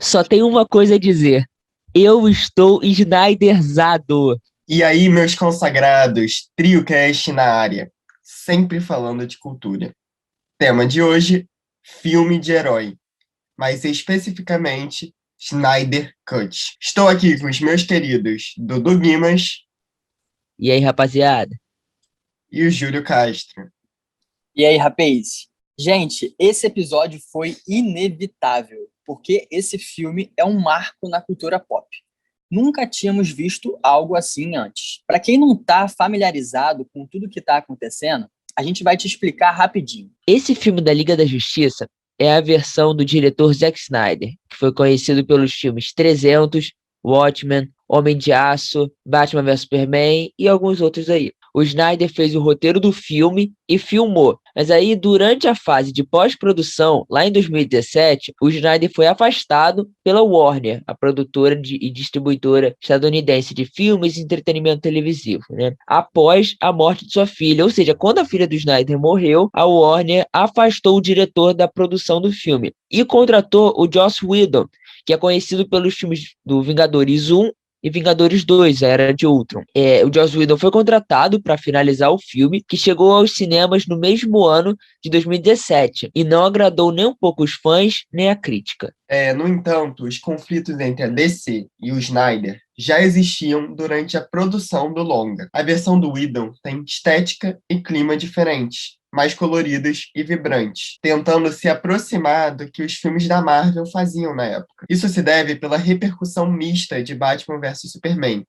Só tenho uma coisa a dizer. Eu estou Snyderzado. E aí, meus consagrados, TrioCast na área, sempre falando de cultura. Tema de hoje, filme de herói, mas especificamente Snyder Cut. Estou aqui com os meus queridos Dudu Guimas E aí, rapaziada? e o Júlio Castro. E aí, rapaz? Gente, esse episódio foi inevitável, porque esse filme é um marco na cultura pop. Nunca tínhamos visto algo assim antes. Para quem não está familiarizado com tudo que está acontecendo, a gente vai te explicar rapidinho. Esse filme da Liga da Justiça é a versão do diretor Zack Snyder, que foi conhecido pelos filmes 300, Watchmen, Homem de Aço, Batman vs Superman e alguns outros aí. O Snyder fez o roteiro do filme e filmou, mas aí durante a fase de pós-produção, lá em 2017, o Snyder foi afastado pela Warner, a produtora e distribuidora estadunidense de filmes e entretenimento televisivo, né? Após a morte de sua filha, ou seja, quando a filha do Snyder morreu, a Warner afastou o diretor da produção do filme e contratou o Joss Whedon, que é conhecido pelos filmes do Vingadores 1 e Vingadores 2, a Era de Ultron. O Joss Whedon foi contratado para finalizar o filme, que chegou aos cinemas no mesmo ano de 2017, e não agradou nem um pouco os fãs, nem a crítica. No entanto, os conflitos entre a DC e o Snyder já existiam durante a produção do longa. A versão do Whedon tem estética e clima diferentes, mais coloridos e vibrantes, tentando se aproximar do que os filmes da Marvel faziam na época. Isso se deve pela repercussão mista de Batman vs Superman,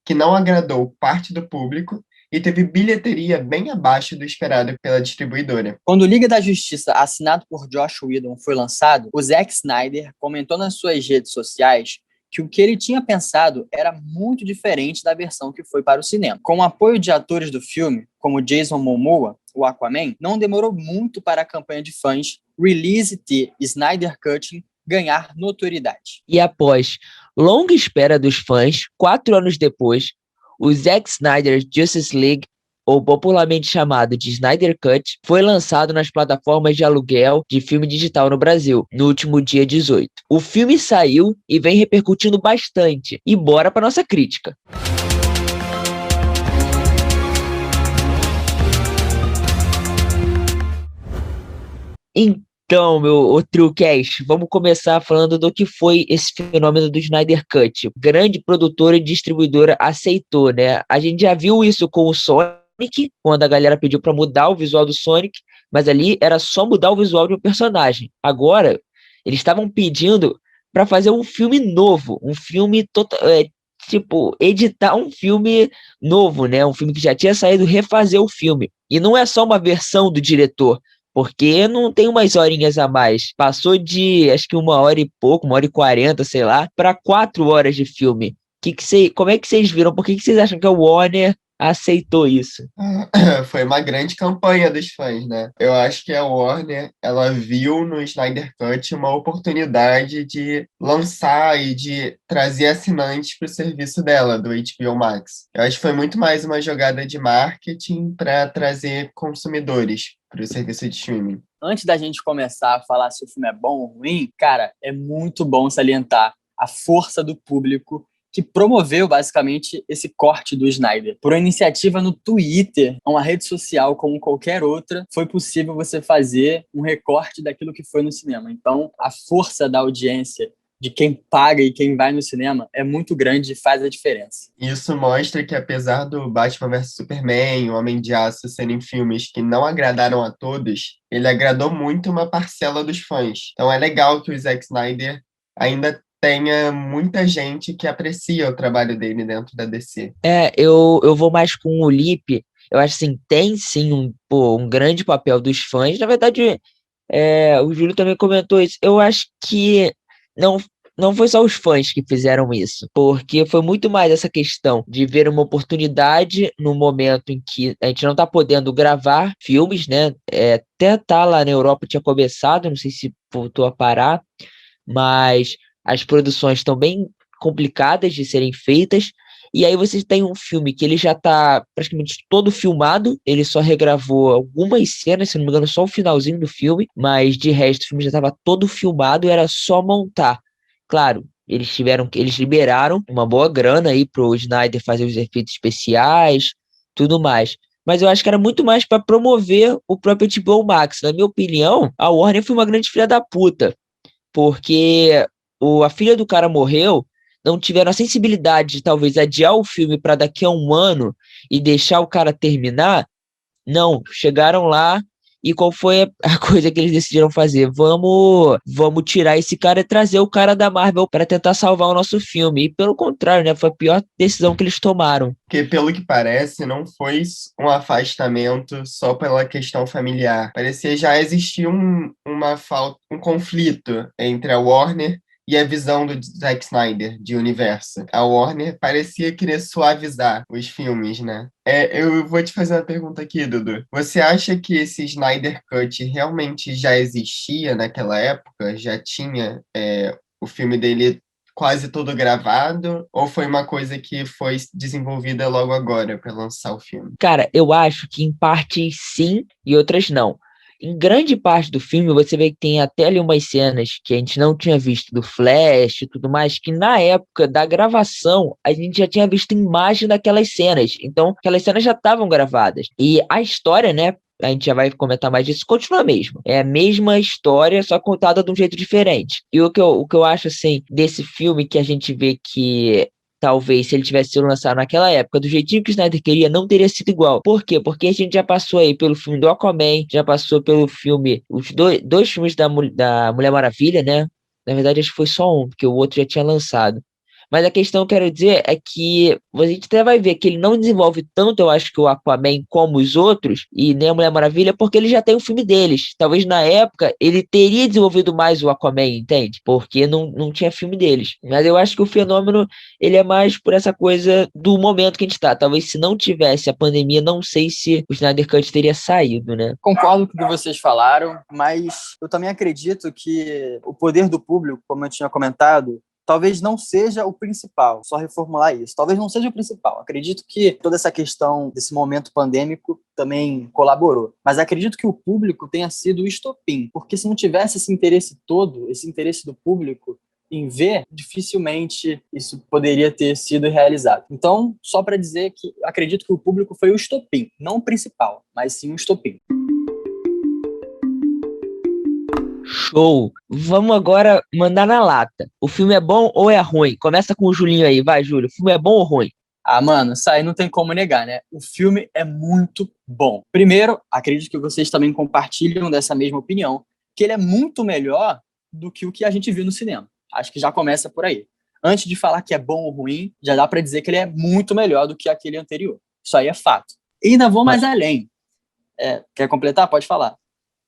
que não agradou parte do público e teve bilheteria bem abaixo do esperado pela distribuidora. Quando o Liga da Justiça, assinado por Joss Whedon, foi lançado, o Zack Snyder comentou nas suas redes sociais que o que ele tinha pensado era muito diferente da versão que foi para o cinema. Com o apoio de atores do filme, como Jason Momoa, o Aquaman, não demorou muito para a campanha de fãs Release the Snyder Cut ganhar notoriedade. E após longa espera dos fãs, 4 anos depois, o Zack Snyder Justice League, ou popularmente chamado de Snyder Cut, foi lançado nas plataformas de aluguel de filme digital no Brasil, no último dia 18. O filme saiu e vem repercutindo bastante. E bora para nossa crítica. Então, meu TrioCast, vamos começar falando do que foi esse fenômeno do Snyder Cut. Grande produtora e distribuidora aceitou, né? A gente já viu isso com o Sonic, quando a galera pediu para mudar o visual do Sonic, mas ali era só mudar o visual de um personagem. Agora, eles estavam pedindo para fazer um filme novo, um filme editar um filme novo, né? Um filme que já tinha saído, refazer o filme. E não é só uma versão do diretor, porque não tem umas horinhas a mais. Passou de, acho que 1 hora e pouco, 1 hora e 40, sei lá, para 4 horas de filme. Como é que vocês viram? Por que vocês acham que a Warner aceitou isso? Foi uma grande campanha dos fãs, né? Eu acho que a Warner, ela viu no Snyder Cut uma oportunidade de lançar e de trazer assinantes para o serviço dela, do HBO Max. Eu acho que foi muito mais uma jogada de marketing para trazer consumidores para o serviço de streaming. Antes da gente começar a falar se o filme é bom ou ruim, cara, é muito bom salientar a força do público que promoveu, basicamente, esse corte do Snyder. Por uma iniciativa no Twitter, uma rede social como qualquer outra, foi possível você fazer um recorte daquilo que foi no cinema. Então, a força da audiência, de quem paga e quem vai no cinema, é muito grande e faz a diferença. Isso mostra que, apesar do Batman vs Superman, o Homem de Aço serem filmes que não agradaram a todos, ele agradou muito uma parcela dos fãs. Então é legal que o Zack Snyder ainda tenha muita gente que aprecia o trabalho dele dentro da DC. Eu vou mais com o Lipe. Eu acho assim, tem sim um grande papel dos fãs. Na verdade, o Júlio também comentou isso. Eu acho que não foi só os fãs que fizeram isso, porque foi muito mais essa questão de ver uma oportunidade no momento em que a gente não está podendo gravar filmes, né? Até tá lá na Europa, tinha começado, não sei se voltou a parar, mas as produções estão bem complicadas de serem feitas. E aí você tem um filme que ele já está praticamente todo filmado, ele só regravou algumas cenas, se não me engano, só o finalzinho do filme, mas de resto o filme já estava todo filmado, era só montar. Claro, eles liberaram uma boa grana aí pro Snyder fazer os efeitos especiais, tudo mais. Mas eu acho que era muito mais para promover o próprio HBO Max. Na minha opinião, a Warner foi uma grande filha da puta, porque a filha do cara morreu, não tiveram a sensibilidade de talvez adiar o filme para daqui a um ano e deixar o cara terminar. Não, chegaram lá e qual foi a coisa que eles decidiram fazer? Vamos tirar esse cara e trazer o cara da Marvel para tentar salvar o nosso filme. E pelo contrário, né? Foi a pior decisão que eles tomaram. Porque, pelo que parece, não foi um afastamento só pela questão familiar. Parecia já existir um conflito entre a Warner e a visão do Zack Snyder de universo. A Warner parecia querer suavizar os filmes, né? Eu vou te fazer uma pergunta aqui, Dudu. Você acha que esse Snyder Cut realmente já existia naquela época? Já tinha o filme dele quase todo gravado? Ou foi uma coisa que foi desenvolvida logo agora para lançar o filme? Cara, eu acho que em partes sim e outras não. Em grande parte do filme, você vê que tem até ali umas cenas que a gente não tinha visto do Flash e tudo mais, que na época da gravação a gente já tinha visto imagem daquelas cenas. Então, aquelas cenas já estavam gravadas. E a história, né? A gente já vai comentar mais disso, continua a mesma. É a mesma história, só contada de um jeito diferente. E o que eu acho, assim, desse filme que a gente vê que talvez se ele tivesse sido lançado naquela época, do jeitinho que o Snyder queria, não teria sido igual. Por quê? Porque a gente já passou aí pelo filme do Aquaman, já passou pelo filme, os dois filmes da Mulher Maravilha, né? Na verdade, acho que foi só um, porque o outro já tinha lançado. Mas a questão que eu quero dizer é que a gente até vai ver que ele não desenvolve tanto, eu acho, que o Aquaman como os outros, e nem a Mulher Maravilha, porque ele já tem o filme deles. Talvez na época ele teria desenvolvido mais o Aquaman, entende? Porque não tinha filme deles. Mas eu acho que o fenômeno, ele é mais por essa coisa do momento que a gente tá. Talvez se não tivesse a pandemia, não sei se o Snyder Cut teria saído, né? Concordo com o que vocês falaram, mas eu também acredito que o poder do público, como eu tinha comentado, talvez não seja o principal, só reformular isso. Talvez não seja o principal. Acredito que toda essa questão desse momento pandêmico também colaborou. Mas acredito que o público tenha sido o estopim, porque se não tivesse esse interesse todo, esse interesse do público em ver, dificilmente isso poderia ter sido realizado. Então, só para dizer que acredito que o público foi o estopim, não o principal, mas sim o estopim. Show! Vamos agora mandar na lata. O filme é bom ou é ruim? Começa com o Julinho aí, vai, Júlio. O filme é bom ou ruim? Ah, mano, isso aí não tem como negar, né? O filme é muito bom. Primeiro, acredito que vocês também compartilham dessa mesma opinião, que ele é muito melhor do que o que a gente viu no cinema. Acho que já começa por aí. Antes de falar que é bom ou ruim, já dá para dizer que ele é muito melhor do que aquele anterior. Isso aí é fato. E ainda vou mais além. Quer completar? Pode falar.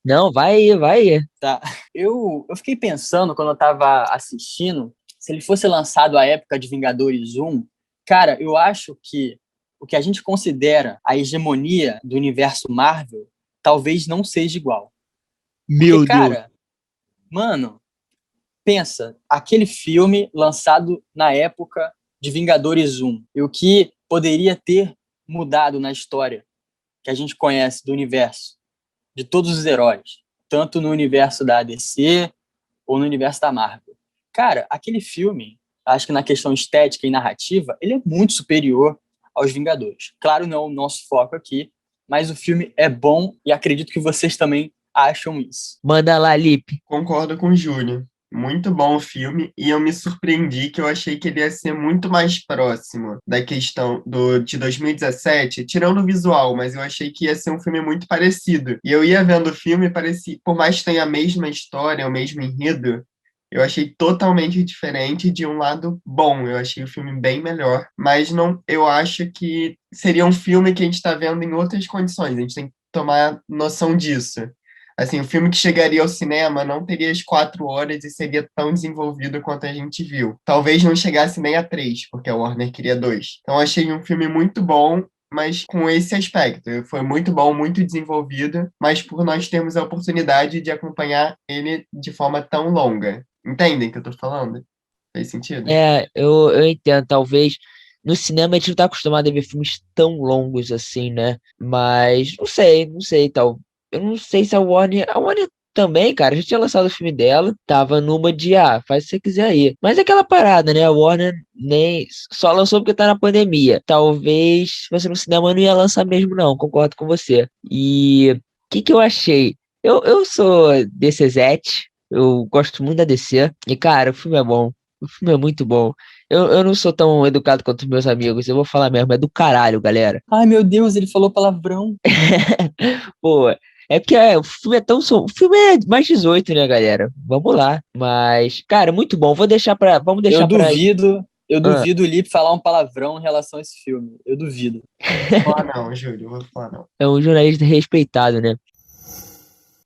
Não, vai aí, vai aí. Tá. Eu fiquei pensando quando eu tava assistindo, se ele fosse lançado à época de Vingadores 1, cara, eu acho que o que a gente considera a hegemonia do universo Marvel talvez não seja igual. Porque, cara, mano, pensa, aquele filme lançado na época de Vingadores 1 e o que poderia ter mudado na história que a gente conhece do universo, de todos os heróis, tanto no universo da DC ou no universo da Marvel. Cara, aquele filme, acho que na questão estética e narrativa, ele é muito superior aos Vingadores. Claro, não é o nosso foco aqui, mas o filme é bom e acredito que vocês também acham isso. Manda lá, Lipe. Concordo com o Júnior. Muito bom o filme, e eu me surpreendi que eu achei que ele ia ser muito mais próximo da questão de 2017, tirando o visual, mas eu achei que ia ser um filme muito parecido. E eu ia vendo o filme, parecia, por mais que tenha a mesma história, o mesmo enredo, eu achei totalmente diferente de um lado bom. Eu achei o filme bem melhor, mas não, eu acho que seria um filme que a gente está vendo em outras condições. A gente tem que tomar noção disso. Assim, o filme que chegaria ao cinema não teria as 4 horas e seria tão desenvolvido quanto a gente viu. Talvez não chegasse nem a 3, porque a Warner queria 2. Então, achei um filme muito bom, mas com esse aspecto. Foi muito bom, muito desenvolvido, mas por nós termos a oportunidade de acompanhar ele de forma tão longa. Entendem o que eu tô falando? Faz sentido? Eu entendo, talvez. No cinema a gente não tá acostumado a ver filmes tão longos assim, né? Mas não sei, tal. Eu não sei se a Warner também, cara, já tinha lançado o filme dela, tava numa de, faz o que você quiser aí. Mas é aquela parada, né? A Warner nem só lançou porque tá na pandemia. Talvez se fosse no cinema não ia lançar mesmo, não, concordo com você. E o que eu achei? Eu sou DCzete, eu gosto muito da DC, e cara, o filme é bom. O filme é muito bom. Eu não sou tão educado quanto os meus amigos, eu vou falar mesmo, é do caralho, galera. Ai, meu Deus, ele falou palavrão. Pô, é porque o filme é tão. O filme é mais 18, né, galera? Vamos lá. Mas, cara, muito bom. Vamos Eu deixar pra. duvido, eu Ah, duvido o Lipe falar um palavrão em relação a esse filme. Eu duvido. Vou falar não, Júlio, vou falar não. é um jornalista respeitado, né?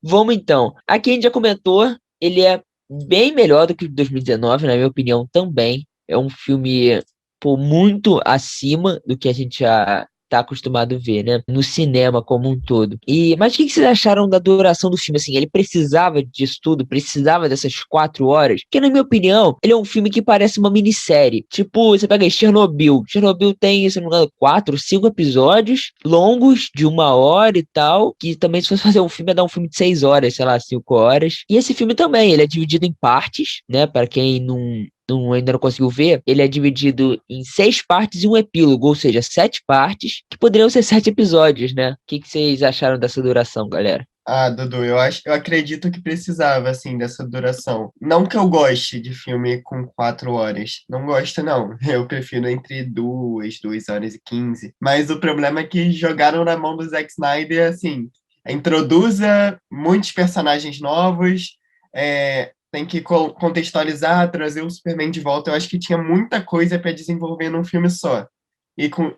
Vamos então. Aqui a gente já comentou, ele é bem melhor do que o de 2019, na minha opinião, também. É um filme, pô, muito acima do que a gente já tá acostumado a ver, né? No cinema como um todo. Mas o que vocês acharam da duração do filme? Assim, ele precisava disso tudo? Precisava dessas 4 horas? Porque, na minha opinião, ele é um filme que parece uma minissérie. Tipo, você pega aí Chernobyl. Chernobyl tem, se não me engano, 4, 5 episódios longos de 1 hora e tal. Que também, se fosse fazer um filme, ia dar um filme de 6 horas, sei lá, 5 horas. E esse filme também, ele é dividido em partes, né? Para quem ainda não conseguiu ver, ele é dividido em 6 partes e um epílogo, ou seja, 7 partes, que poderiam ser 7 episódios, né? O que vocês acharam dessa duração, galera? Ah, Dudu, eu acredito que precisava, assim, dessa duração. Não que eu goste de filme com 4 horas. Não gosto, não. Eu prefiro entre 2 horas e 15. Mas o problema é que jogaram na mão do Zack Snyder, assim, introduza muitos personagens novos, tem que contextualizar, trazer o Superman de volta. Eu acho que tinha muita coisa para desenvolver num filme só.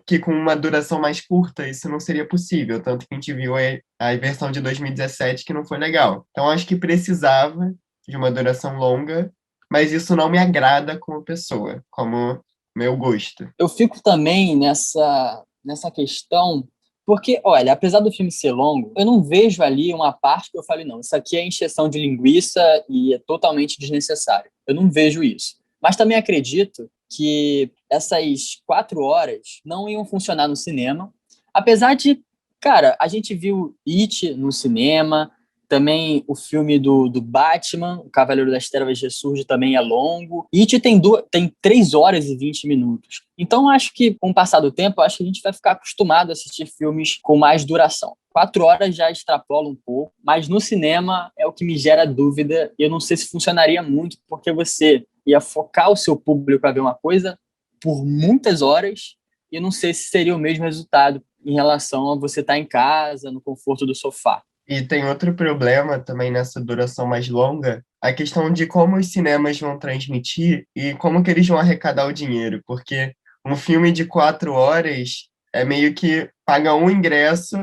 Que com uma duração mais curta isso não seria possível, tanto que a gente viu a versão de 2017 que não foi legal. Então acho que precisava de uma duração longa, mas isso não me agrada como pessoa, como meu gosto. Eu fico também nessa questão, porque, olha, apesar do filme ser longo, eu não vejo ali uma parte que eu falei, não, isso aqui é encheção de linguiça e é totalmente desnecessário. Eu não vejo isso. Mas também acredito que essas 4 horas não iam funcionar no cinema, apesar de, cara, a gente viu It no cinema, também o filme do Batman, O Cavaleiro das Trevas Ressurge, também é longo. It tem 3 horas e 20 minutos. Então, acho que, com o passar do tempo, acho que a gente vai ficar acostumado a assistir filmes com mais duração. 4 horas já extrapola um pouco, mas no cinema é o que me gera dúvida. E eu não sei se funcionaria muito, porque você ia focar o seu público a ver uma coisa por muitas horas, e eu não sei se seria o mesmo resultado em relação a você estar em casa, no conforto do sofá. E tem outro problema também nessa duração mais longa, a questão de como os cinemas vão transmitir e como que eles vão arrecadar o dinheiro, porque um filme de 4 horas é meio que paga um ingresso,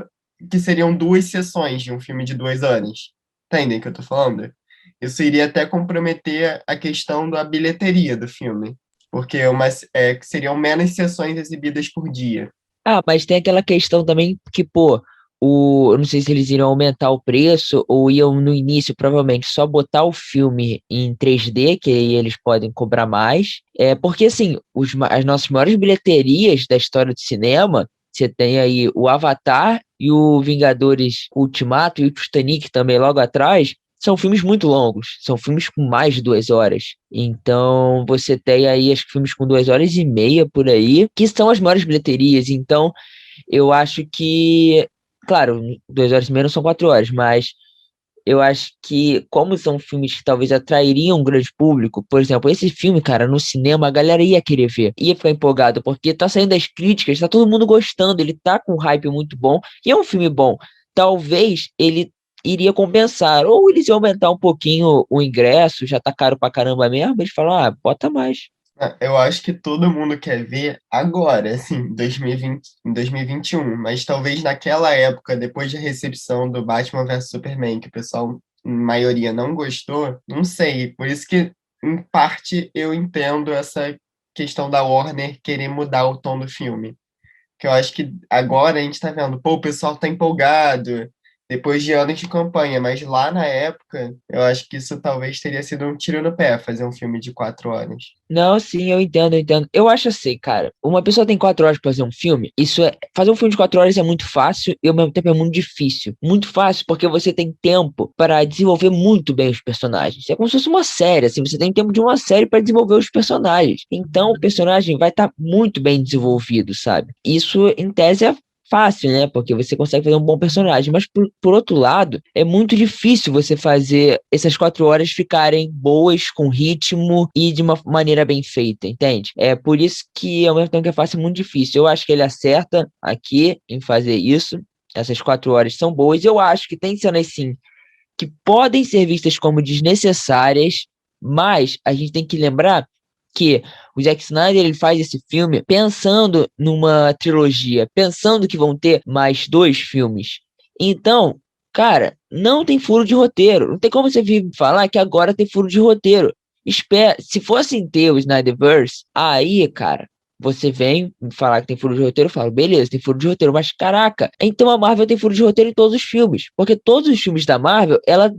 que seriam 2 sessões de um filme de 2 horas. Entendem o que eu tô falando? Isso iria até comprometer a questão da bilheteria do filme, porque que seriam menos sessões exibidas por dia. Mas tem aquela questão também que, pô, eu não sei se eles iriam aumentar o preço ou iam no início, provavelmente, só botar o filme em 3D, que aí eles podem cobrar mais. Porque, assim, as nossas maiores bilheterias da história do cinema, você tem aí o Avatar e o Vingadores Ultimato e o Titanic também logo atrás, são filmes muito longos, são filmes com mais de 2 horas. Então, você tem aí os filmes com 2 horas e meia por aí, que são as maiores bilheterias. Então, eu acho que, claro, 2 horas e meia não são 4 horas, mas eu acho que, como são filmes que talvez atrairiam um grande público, por exemplo, esse filme, cara, no cinema, a galera ia querer ver, ia ficar empolgado, porque tá saindo das críticas, tá todo mundo gostando, ele tá com um hype muito bom, e é um filme bom. Talvez ele iria compensar, ou eles iam aumentar um pouquinho o ingresso, já tá caro pra caramba mesmo, eles falam, bota mais. Eu acho que todo mundo quer ver agora, assim, 2020, em 2021, mas talvez naquela época, depois da recepção do Batman vs Superman, que o pessoal, em maioria, não gostou, não sei. Por isso que, em parte, eu entendo essa questão da Warner querer mudar o tom do filme. Que eu acho que agora a gente tá vendo, pô, o pessoal tá empolgado, depois de anos de campanha, mas lá na época, eu acho que isso talvez teria sido um tiro no pé, fazer um filme de 4 horas. Não, sim, eu entendo, eu entendo. Eu acho assim, cara, uma pessoa tem 4 horas pra fazer um filme, fazer um filme de 4 horas é muito fácil e ao mesmo tempo é muito difícil. Muito fácil porque você tem tempo para desenvolver muito bem os personagens. É como se fosse uma série, assim, você tem tempo de uma série para desenvolver os personagens. Então o personagem vai estar muito bem desenvolvido, sabe? Isso, em tese, é fácil, né? Porque você consegue fazer um bom personagem. Mas, por outro lado, é muito difícil você fazer essas 4 horas ficarem boas, com ritmo e de uma maneira bem feita, entende? É por isso que, ao mesmo tempo que é fácil, é muito difícil. Eu acho que ele acerta aqui em fazer isso. Essas 4 horas são boas. Eu acho que tem cenas, sim, que podem ser vistas como desnecessárias, mas a gente tem que lembrar que o Zack Snyder ele faz esse filme pensando numa trilogia, pensando que vão ter mais 2 filmes. Então, cara, não tem furo de roteiro. Não tem como você vir falar que agora tem furo de roteiro. Espera, se fossem ter o Snyderverse, aí, cara, você vem me falar que tem furo de roteiro, eu falo, beleza, tem furo de roteiro, mas caraca, então a Marvel tem furo de roteiro em todos os filmes, porque todos os filmes da Marvel, ela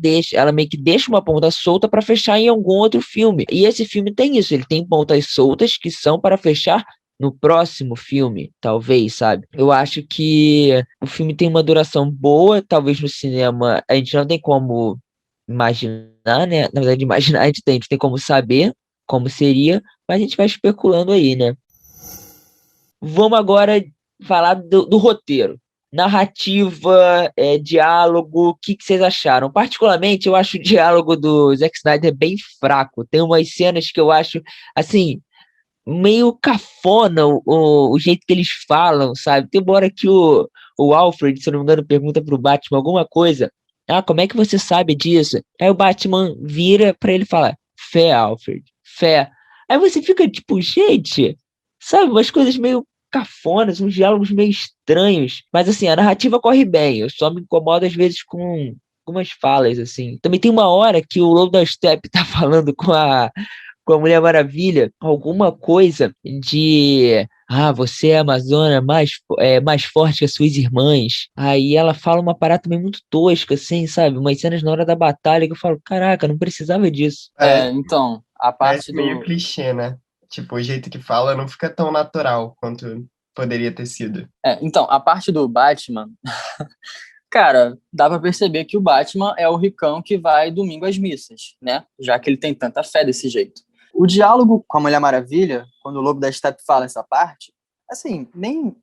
meio que deixa uma ponta solta pra fechar em algum outro filme. E esse filme tem isso, ele tem pontas soltas que são para fechar no próximo filme, talvez, sabe? Eu acho que o filme tem uma duração boa, talvez no cinema a gente não tem como imaginar, né? Na verdade, imaginar a gente tem como saber como seria, mas a gente vai especulando aí, né? Vamos agora falar do roteiro. Narrativa, diálogo, o que vocês acharam? Particularmente, eu acho o diálogo do Zack Snyder bem fraco. Tem umas cenas que eu acho, assim, meio cafona o jeito que eles falam, sabe? Tem uma hora que o Alfred, se eu não me engano, pergunta pro Batman alguma coisa. Ah, como é que você sabe disso? Aí o Batman vira pra ele falar, fé, Alfred, fé. Aí você fica tipo, gente, sabe? Umas coisas meio cafonas, uns diálogos meio estranhos. Mas assim, a narrativa corre bem. Eu só me incomodo às vezes com algumas falas, assim. Também tem uma hora que o Lobo da Steppe tá falando com a Mulher Maravilha alguma coisa de você é a Amazona mais forte que as suas irmãs. Aí ela fala uma parada também muito tosca, assim, sabe? Umas cenas na hora da batalha que eu falo, caraca, não precisava disso. Então, a Parece parte meio do. clichê, né? Tipo, o jeito que fala não fica tão natural quanto poderia ter sido. Então, a parte do Batman, cara, dá pra perceber que o Batman é o ricão que vai domingo às missas, né? Já que ele tem tanta fé desse jeito. O diálogo com a Mulher Maravilha, quando o Lobo da Steppe fala essa parte, assim, nem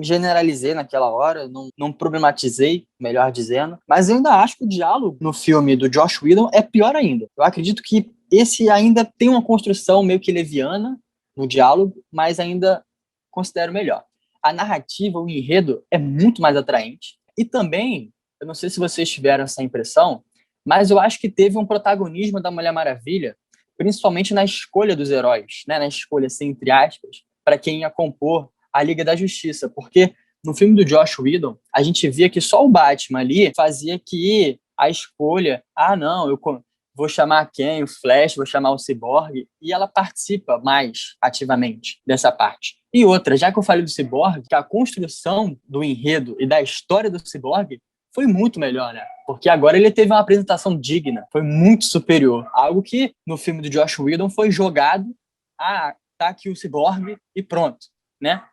generalizei naquela hora, não problematizei, melhor dizendo, mas eu ainda acho que o diálogo no filme do Joss Whedon é pior ainda. Eu acredito que esse ainda tem uma construção meio que leviana no diálogo, mas ainda considero melhor. A narrativa, o enredo é muito mais atraente. E também, eu não sei se vocês tiveram essa impressão, mas eu acho que teve um protagonismo da Mulher Maravilha, principalmente na escolha dos heróis, né? Na escolha, assim, entre aspas, para quem ia compor a Liga da Justiça, porque no filme do Joss Whedon, a gente via que só o Batman ali fazia que a escolha, não, eu vou chamar quem? O Flash, vou chamar o Cyborg, e ela participa mais ativamente dessa parte. E outra, já que eu falei do Cyborg, que a construção do enredo e da história do Cyborg foi muito melhor, né? Porque agora ele teve uma apresentação digna, foi muito superior. Algo que no filme do Joss Whedon foi jogado, tá aqui o Cyborg e pronto, né?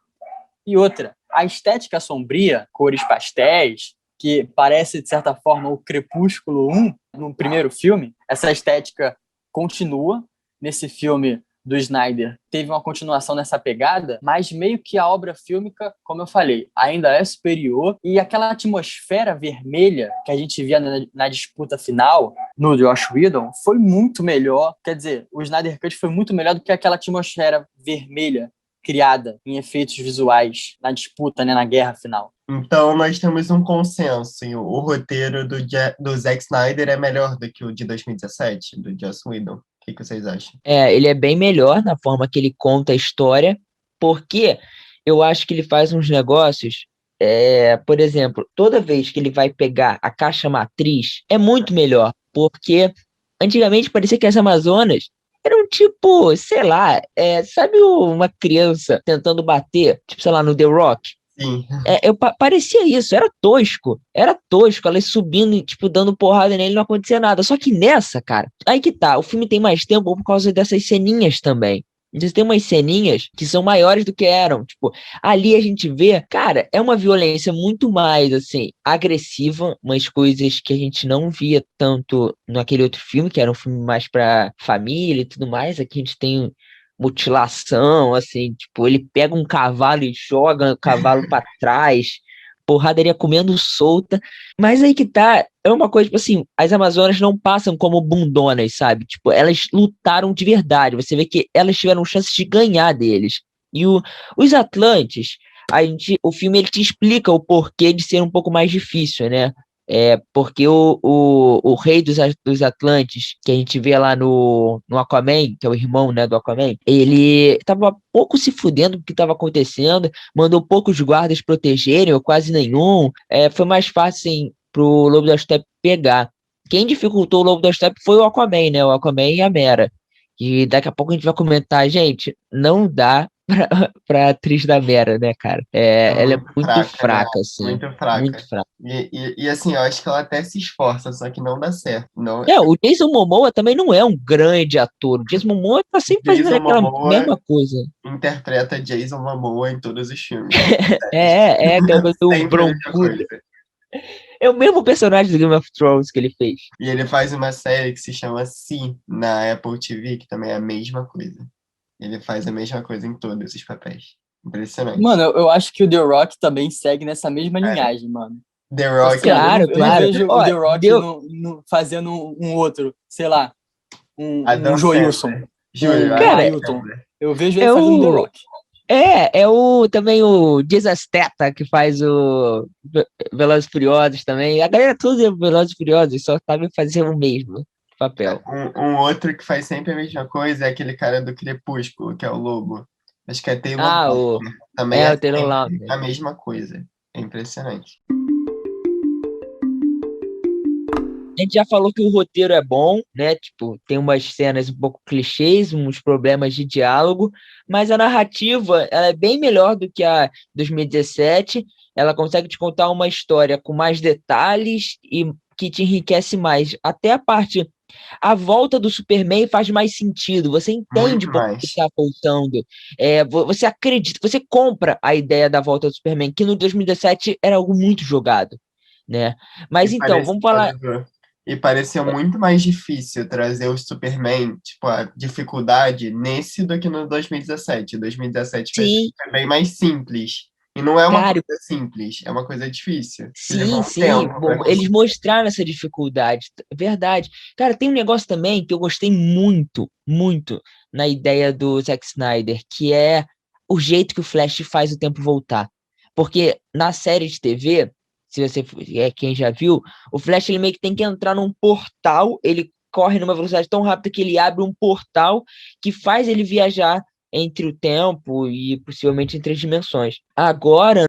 E outra, a estética sombria, cores pastéis, que parece, de certa forma, o Crepúsculo 1 no primeiro filme, essa estética continua nesse filme do Snyder. Teve uma continuação nessa pegada, mas meio que a obra fílmica, como eu falei, ainda é superior. E aquela atmosfera vermelha que a gente via na disputa final no Joss Whedon foi muito melhor. Quer dizer, o Snyder Cut foi muito melhor do que aquela atmosfera vermelha criada em efeitos visuais na disputa, né, na guerra final. Então, nós temos um consenso, e o roteiro do Zack Snyder é melhor do que o de 2017, do Joss Whedon. O que vocês acham? Ele é bem melhor na forma que ele conta a história, porque eu acho que ele faz uns negócios. Por exemplo, toda vez que ele vai pegar a caixa matriz, é muito melhor, porque antigamente parecia que as Amazonas eram tipo, sei lá, sabe uma criança tentando bater, tipo, sei lá, no The Rock? Sim. Parecia isso, era tosco, elas subindo e, tipo, dando porrada nele, não acontecia nada. Só que nessa, cara, aí que tá, o filme tem mais tempo por causa dessas ceninhas também. Então, tem umas ceninhas que são maiores do que eram. Tipo, ali a gente vê, cara, é uma violência muito mais, assim, agressiva, umas coisas que a gente não via tanto naquele outro filme, que era um filme mais pra família e tudo mais. Aqui a gente tem mutilação, assim, tipo, ele pega um cavalo e joga o cavalo pra trás, porradaria comendo solta. Mas aí que tá, é uma coisa, tipo assim, as Amazonas não passam como bundonas, sabe? Tipo, elas lutaram de verdade. Você vê que elas tiveram chances de ganhar deles. E os Atlantes, o filme ele te explica o porquê de ser um pouco mais difícil, né? Porque o rei dos Atlantes, que a gente vê lá no Aquaman, que é o irmão, né, do Aquaman, ele tava pouco se fudendo do que estava acontecendo, mandou poucos guardas protegerem, ou quase nenhum. Foi mais fácil, assim, pro Lobo da Steppe pegar. Quem dificultou o Lobo da Steppe foi o Aquaman, né? O Aquaman e a Mera. E daqui a pouco a gente vai comentar, gente, não dá pra atriz da Mera, né, cara? É Ela é muito muito fraca, né? fraca, assim. Muito Muito fraca. fraca. E assim, eu acho que ela até se esforça, só que não dá certo. Não, O Jason Momoa também não é um grande ator. O Jason Momoa tá sempre fazendo Jason aquela Momoa mesma coisa. interpreta Jason Momoa em todos os filmes. Aquela coisa do Sempre a mesma broncudo. coisa. É o mesmo personagem do Game of Thrones que ele fez. E ele faz uma série que se chama Si, na Apple TV, que também é a mesma coisa. Ele faz a mesma coisa em todos os papéis. Mano, Impressionante. eu acho que o The Rock também segue nessa mesma Cara, linhagem, mano. The Tipo Rock assim, é eu muito não, Claro, eu não claro. vejo o Ó, The Rock deu. fazendo um outro, sei lá, um Adam Joilson, Sandler. Júlio, um Adam Cara, Ailton. Sandler. Eu vejo ele é fazendo The o. Rock. Também o Jason Statham que faz o Velozes e Furiosos também. A galera toda é Velozes e Furiosos, só sabe fazer o mesmo papel. Um outro que faz sempre a mesma coisa é aquele cara do Crepúsculo, que é o Lobo. Acho que é Taylor Ah, Lautner. Também é o Taylor sempre Lautner. a mesma coisa. É impressionante. A gente já falou que o roteiro é bom, né? Tipo, tem umas cenas um pouco clichês, uns problemas de diálogo, mas a narrativa, ela é bem melhor do que a 2017. Ela consegue te contar uma história com mais detalhes e que te enriquece mais. Até a volta do Superman faz mais sentido. Você entende Muito por que mais. está voltando. Você acredita, você compra a ideia da volta do Superman, que no 2017 era algo muito jogado, né? E Mas então, parecia, vamos falar. e parecia muito mais difícil trazer o Superman, tipo, a dificuldade nesse do que no 2017. 2017 Sim, foi bem mais simples. E não é uma cara, coisa simples, é uma coisa difícil. Que levou sim, um sim. tempo para Bom, eles conseguir. mostraram essa dificuldade, verdade. Cara, tem um negócio também que eu gostei muito, muito na ideia do Zack Snyder, que é o jeito que o Flash faz o tempo voltar. Porque na série de TV, se você é quem já viu, o Flash ele meio que tem que entrar num portal, ele corre numa velocidade tão rápida que ele abre um portal que faz ele viajar entre o tempo e possivelmente entre as dimensões. Agora,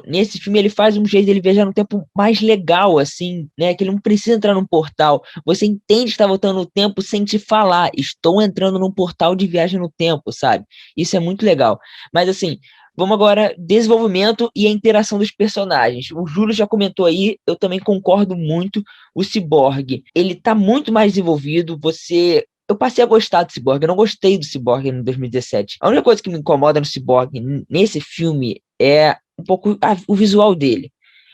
nesse filme, ele faz um jeito dele viajar no tempo mais legal, assim, né? Que ele não precisa entrar num portal. Você entende que está voltando no tempo sem te falar. Estou entrando num portal de viagem no tempo, sabe? Isso é muito legal. Mas assim, vamos agora, desenvolvimento e a interação dos personagens. O Júlio já comentou aí, eu também concordo muito. O Cyborg, ele tá muito mais desenvolvido. Eu passei a gostar do Cyborg, eu não gostei do Cyborg em 2017. A única coisa que me incomoda no Cyborg nesse filme é um pouco o visual dele.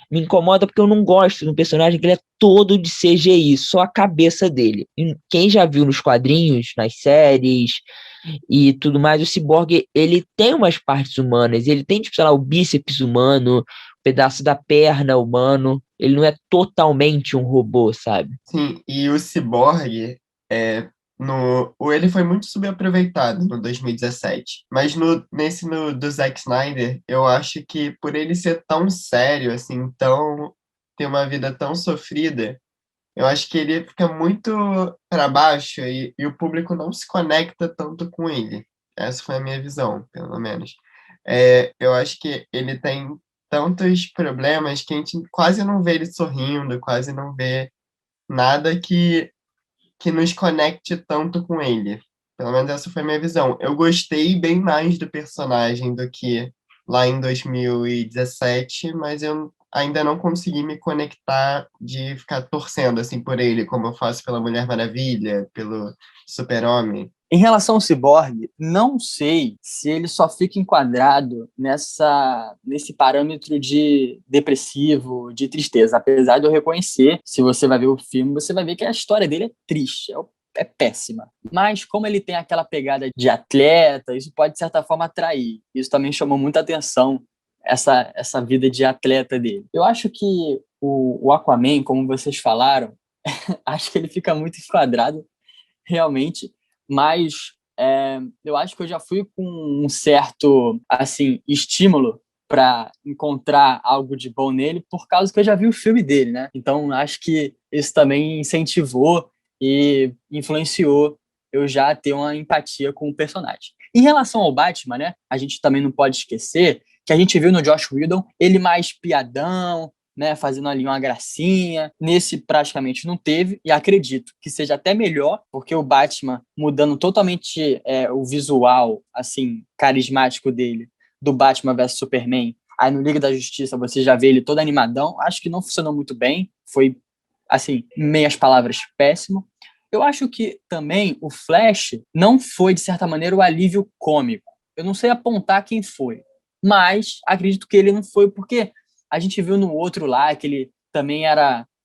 Me incomoda porque eu não gosto do personagem que ele é todo de CGI, só a cabeça dele. E quem já viu nos quadrinhos, nas séries e tudo mais, o Cyborg, ele tem umas partes humanas, ele tem, tipo, sei lá, o bíceps humano, um pedaço da perna humano, ele não é totalmente um robô, sabe? Sim, e o Cyborg, ele foi muito subaproveitado no 2017, mas no do Zack Snyder, eu acho que por ele ser tão sério, assim, ter uma vida tão sofrida, eu acho que ele fica muito para baixo e o público não se conecta tanto com ele. Essa foi a minha visão, pelo menos. Eu acho que ele tem tantos problemas que a gente quase não vê ele sorrindo, quase não vê nada que nos conecte tanto com ele. Pelo menos essa foi a minha visão. Eu gostei bem mais do personagem do que lá em 2017, mas eu ainda não consegui me conectar de ficar torcendo assim por ele, como eu faço pela Mulher Maravilha, pelo Super-Homem. Em relação ao Cyborg, não sei se ele só fica enquadrado nesse parâmetro de depressivo, de tristeza. Apesar de eu reconhecer, se você vai ver o filme, você vai ver que a história dele é triste, é péssima. Mas como ele tem aquela pegada de atleta, isso pode, de certa forma, atrair. Isso também chamou muita atenção, essa vida de atleta dele. Eu acho que o Aquaman, como vocês falaram, acho que ele fica muito enquadrado, realmente, mas eu acho que eu já fui com um certo assim estímulo para encontrar algo de bom nele por causa que eu já vi o filme dele, né? Então acho que isso também incentivou e influenciou eu já ter uma empatia com o personagem. Em relação ao Batman, né? A gente também não pode esquecer que a gente viu no Joss Whedon ele mais piadão, né, fazendo ali uma gracinha. Nesse praticamente não teve, e acredito que seja até melhor, porque o Batman mudando totalmente o visual, assim, carismático dele, do Batman vs Superman. Aí no Liga da Justiça você já vê ele todo animadão. Acho que não funcionou muito bem, foi, assim, meias palavras, péssimo. Eu acho que também o Flash não foi, de certa maneira, o alívio cômico. Eu não sei apontar quem foi, mas acredito que ele não foi porque a gente viu no outro lá que ele também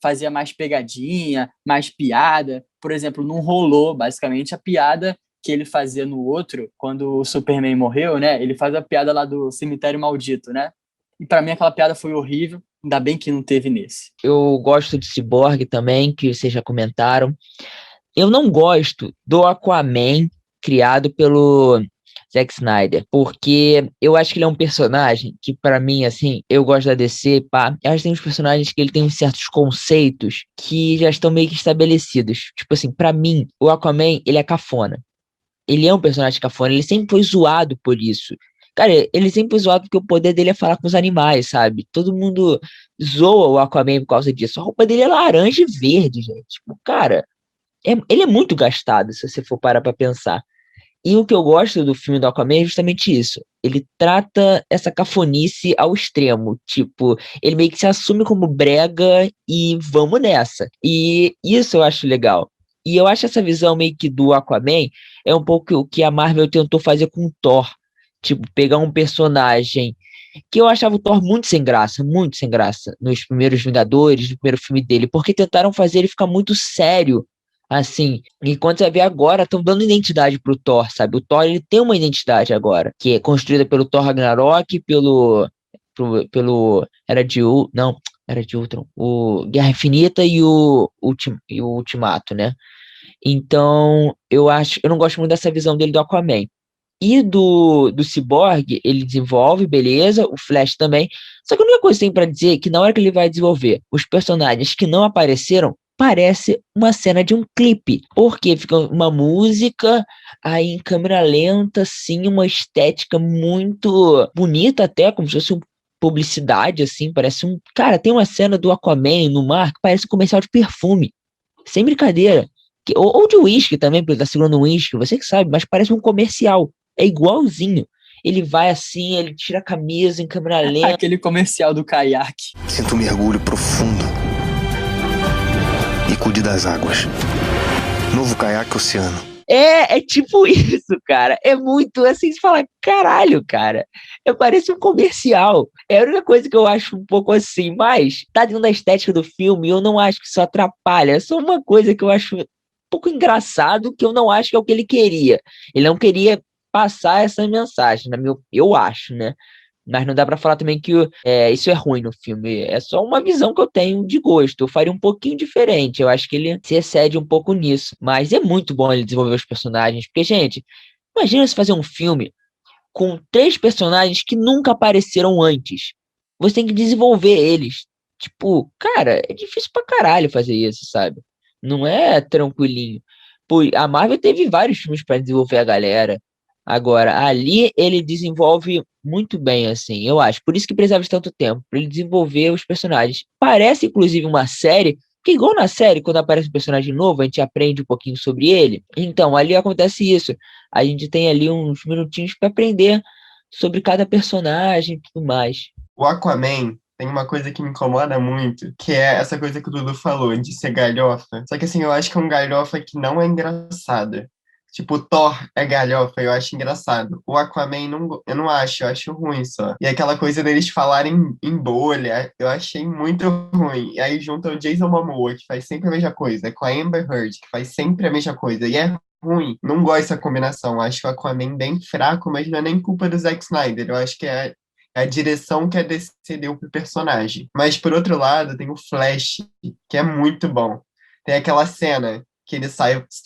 fazia mais pegadinha, mais piada. Por exemplo, não rolou basicamente a piada que ele fazia no outro, quando o Superman morreu, né? Ele faz a piada lá do cemitério maldito, né? E para mim aquela piada foi horrível, ainda bem que não teve nesse. Eu gosto de Cyborg também, que vocês já comentaram. Eu não gosto do Aquaman criado pelo Zack Snyder, porque eu acho que ele é um personagem que, pra mim, assim, eu gosto da DC, pá, eu acho que tem uns personagens que ele tem certos conceitos que já estão meio que estabelecidos. Tipo assim, pra mim, o Aquaman, ele é cafona. Ele é um personagem cafona, ele sempre foi zoado por isso. Cara, ele sempre foi zoado porque o poder dele é falar com os animais, sabe? Todo mundo zoa o Aquaman por causa disso. A roupa dele é laranja e verde, gente. Tipo, cara, ele é muito gastado, se você for parar pra pensar. E o que eu gosto do filme do Aquaman é justamente isso. Ele trata essa cafonice ao extremo. Tipo, ele meio que se assume como brega e vamos nessa. E isso eu acho legal. E eu acho essa visão meio que do Aquaman é um pouco o que a Marvel tentou fazer com o Thor. Tipo, pegar um personagem que eu achava o Thor muito sem graça, nos primeiros Vingadores, no primeiro filme dele, porque tentaram fazer ele ficar muito sério. Assim, enquanto você vê agora, estão dando identidade pro Thor, sabe? O Thor, ele tem uma identidade agora, que é construída pelo Thor Ragnarok, Era de não, Era de Ultron, o Guerra Infinita e o Ultimato, né? Então, eu não gosto muito dessa visão dele do Aquaman. E do Cyborg, ele desenvolve, beleza, o Flash também. Só que a única coisa que tem pra dizer é que na hora que ele vai desenvolver os personagens que não apareceram, parece uma cena de um clipe. Porque fica uma música, aí em câmera lenta, assim, uma estética muito bonita até, como se fosse uma publicidade, assim, parece um... Cara, tem uma cena do Aquaman no mar que parece um comercial de perfume. Sem brincadeira. Ou de uísque também, porque ele tá segurando um uísque, você que sabe, mas parece um comercial. É igualzinho. Ele vai assim, ele tira a camisa em câmera lenta. Aquele comercial do caiaque. Sinta um mergulho profundo e cuide das águas. Novo caiaque oceano. É tipo isso, cara. É muito assim, você fala, caralho, cara. Parece um comercial. É a única coisa que eu acho um pouco assim, mas tá dentro da estética do filme, eu não acho que isso atrapalha. É só uma coisa que eu acho um pouco engraçado, que eu não acho que é o que ele queria. Ele não queria passar essa mensagem, eu acho, né? Mas não dá pra falar também que isso é ruim no filme. É só uma visão que eu tenho de gosto. Eu faria um pouquinho diferente. Eu acho que ele se excede um pouco nisso. Mas é muito bom ele desenvolver os personagens. Porque, gente, imagina se fazer um filme com 3 personagens que nunca apareceram antes. Você tem que desenvolver eles. Tipo, cara, é difícil pra caralho fazer isso, sabe? Não é tranquilinho. Pô, a Marvel teve vários filmes pra desenvolver a galera. Agora, ali ele desenvolve muito bem, assim, eu acho. Por isso que precisava de tanto tempo, para ele desenvolver os personagens. Parece, inclusive, uma série, que igual na série, quando aparece um personagem novo, a gente aprende um pouquinho sobre ele. Então, ali acontece isso. A gente tem ali uns minutinhos para aprender sobre cada personagem e tudo mais. O Aquaman tem uma coisa que me incomoda muito, que é essa coisa que o Dudu falou, de ser galhofa. Só que assim, eu acho que é um galhofa que não é engraçado. Tipo, o Thor é galhofa, eu acho engraçado. O Aquaman, não, eu não acho, eu acho ruim só. E aquela coisa deles falarem em bolha, eu achei muito ruim. E aí junta o Jason Momoa, que faz sempre a mesma coisa, com a Amber Heard, que faz sempre a mesma coisa. E é ruim. Não gosto dessa combinação. Acho o Aquaman bem fraco, mas não é nem culpa do Zack Snyder. Eu acho que é a direção que a DC deu pro personagem. Mas, por outro lado, tem o Flash, que é muito bom. Tem aquela cena que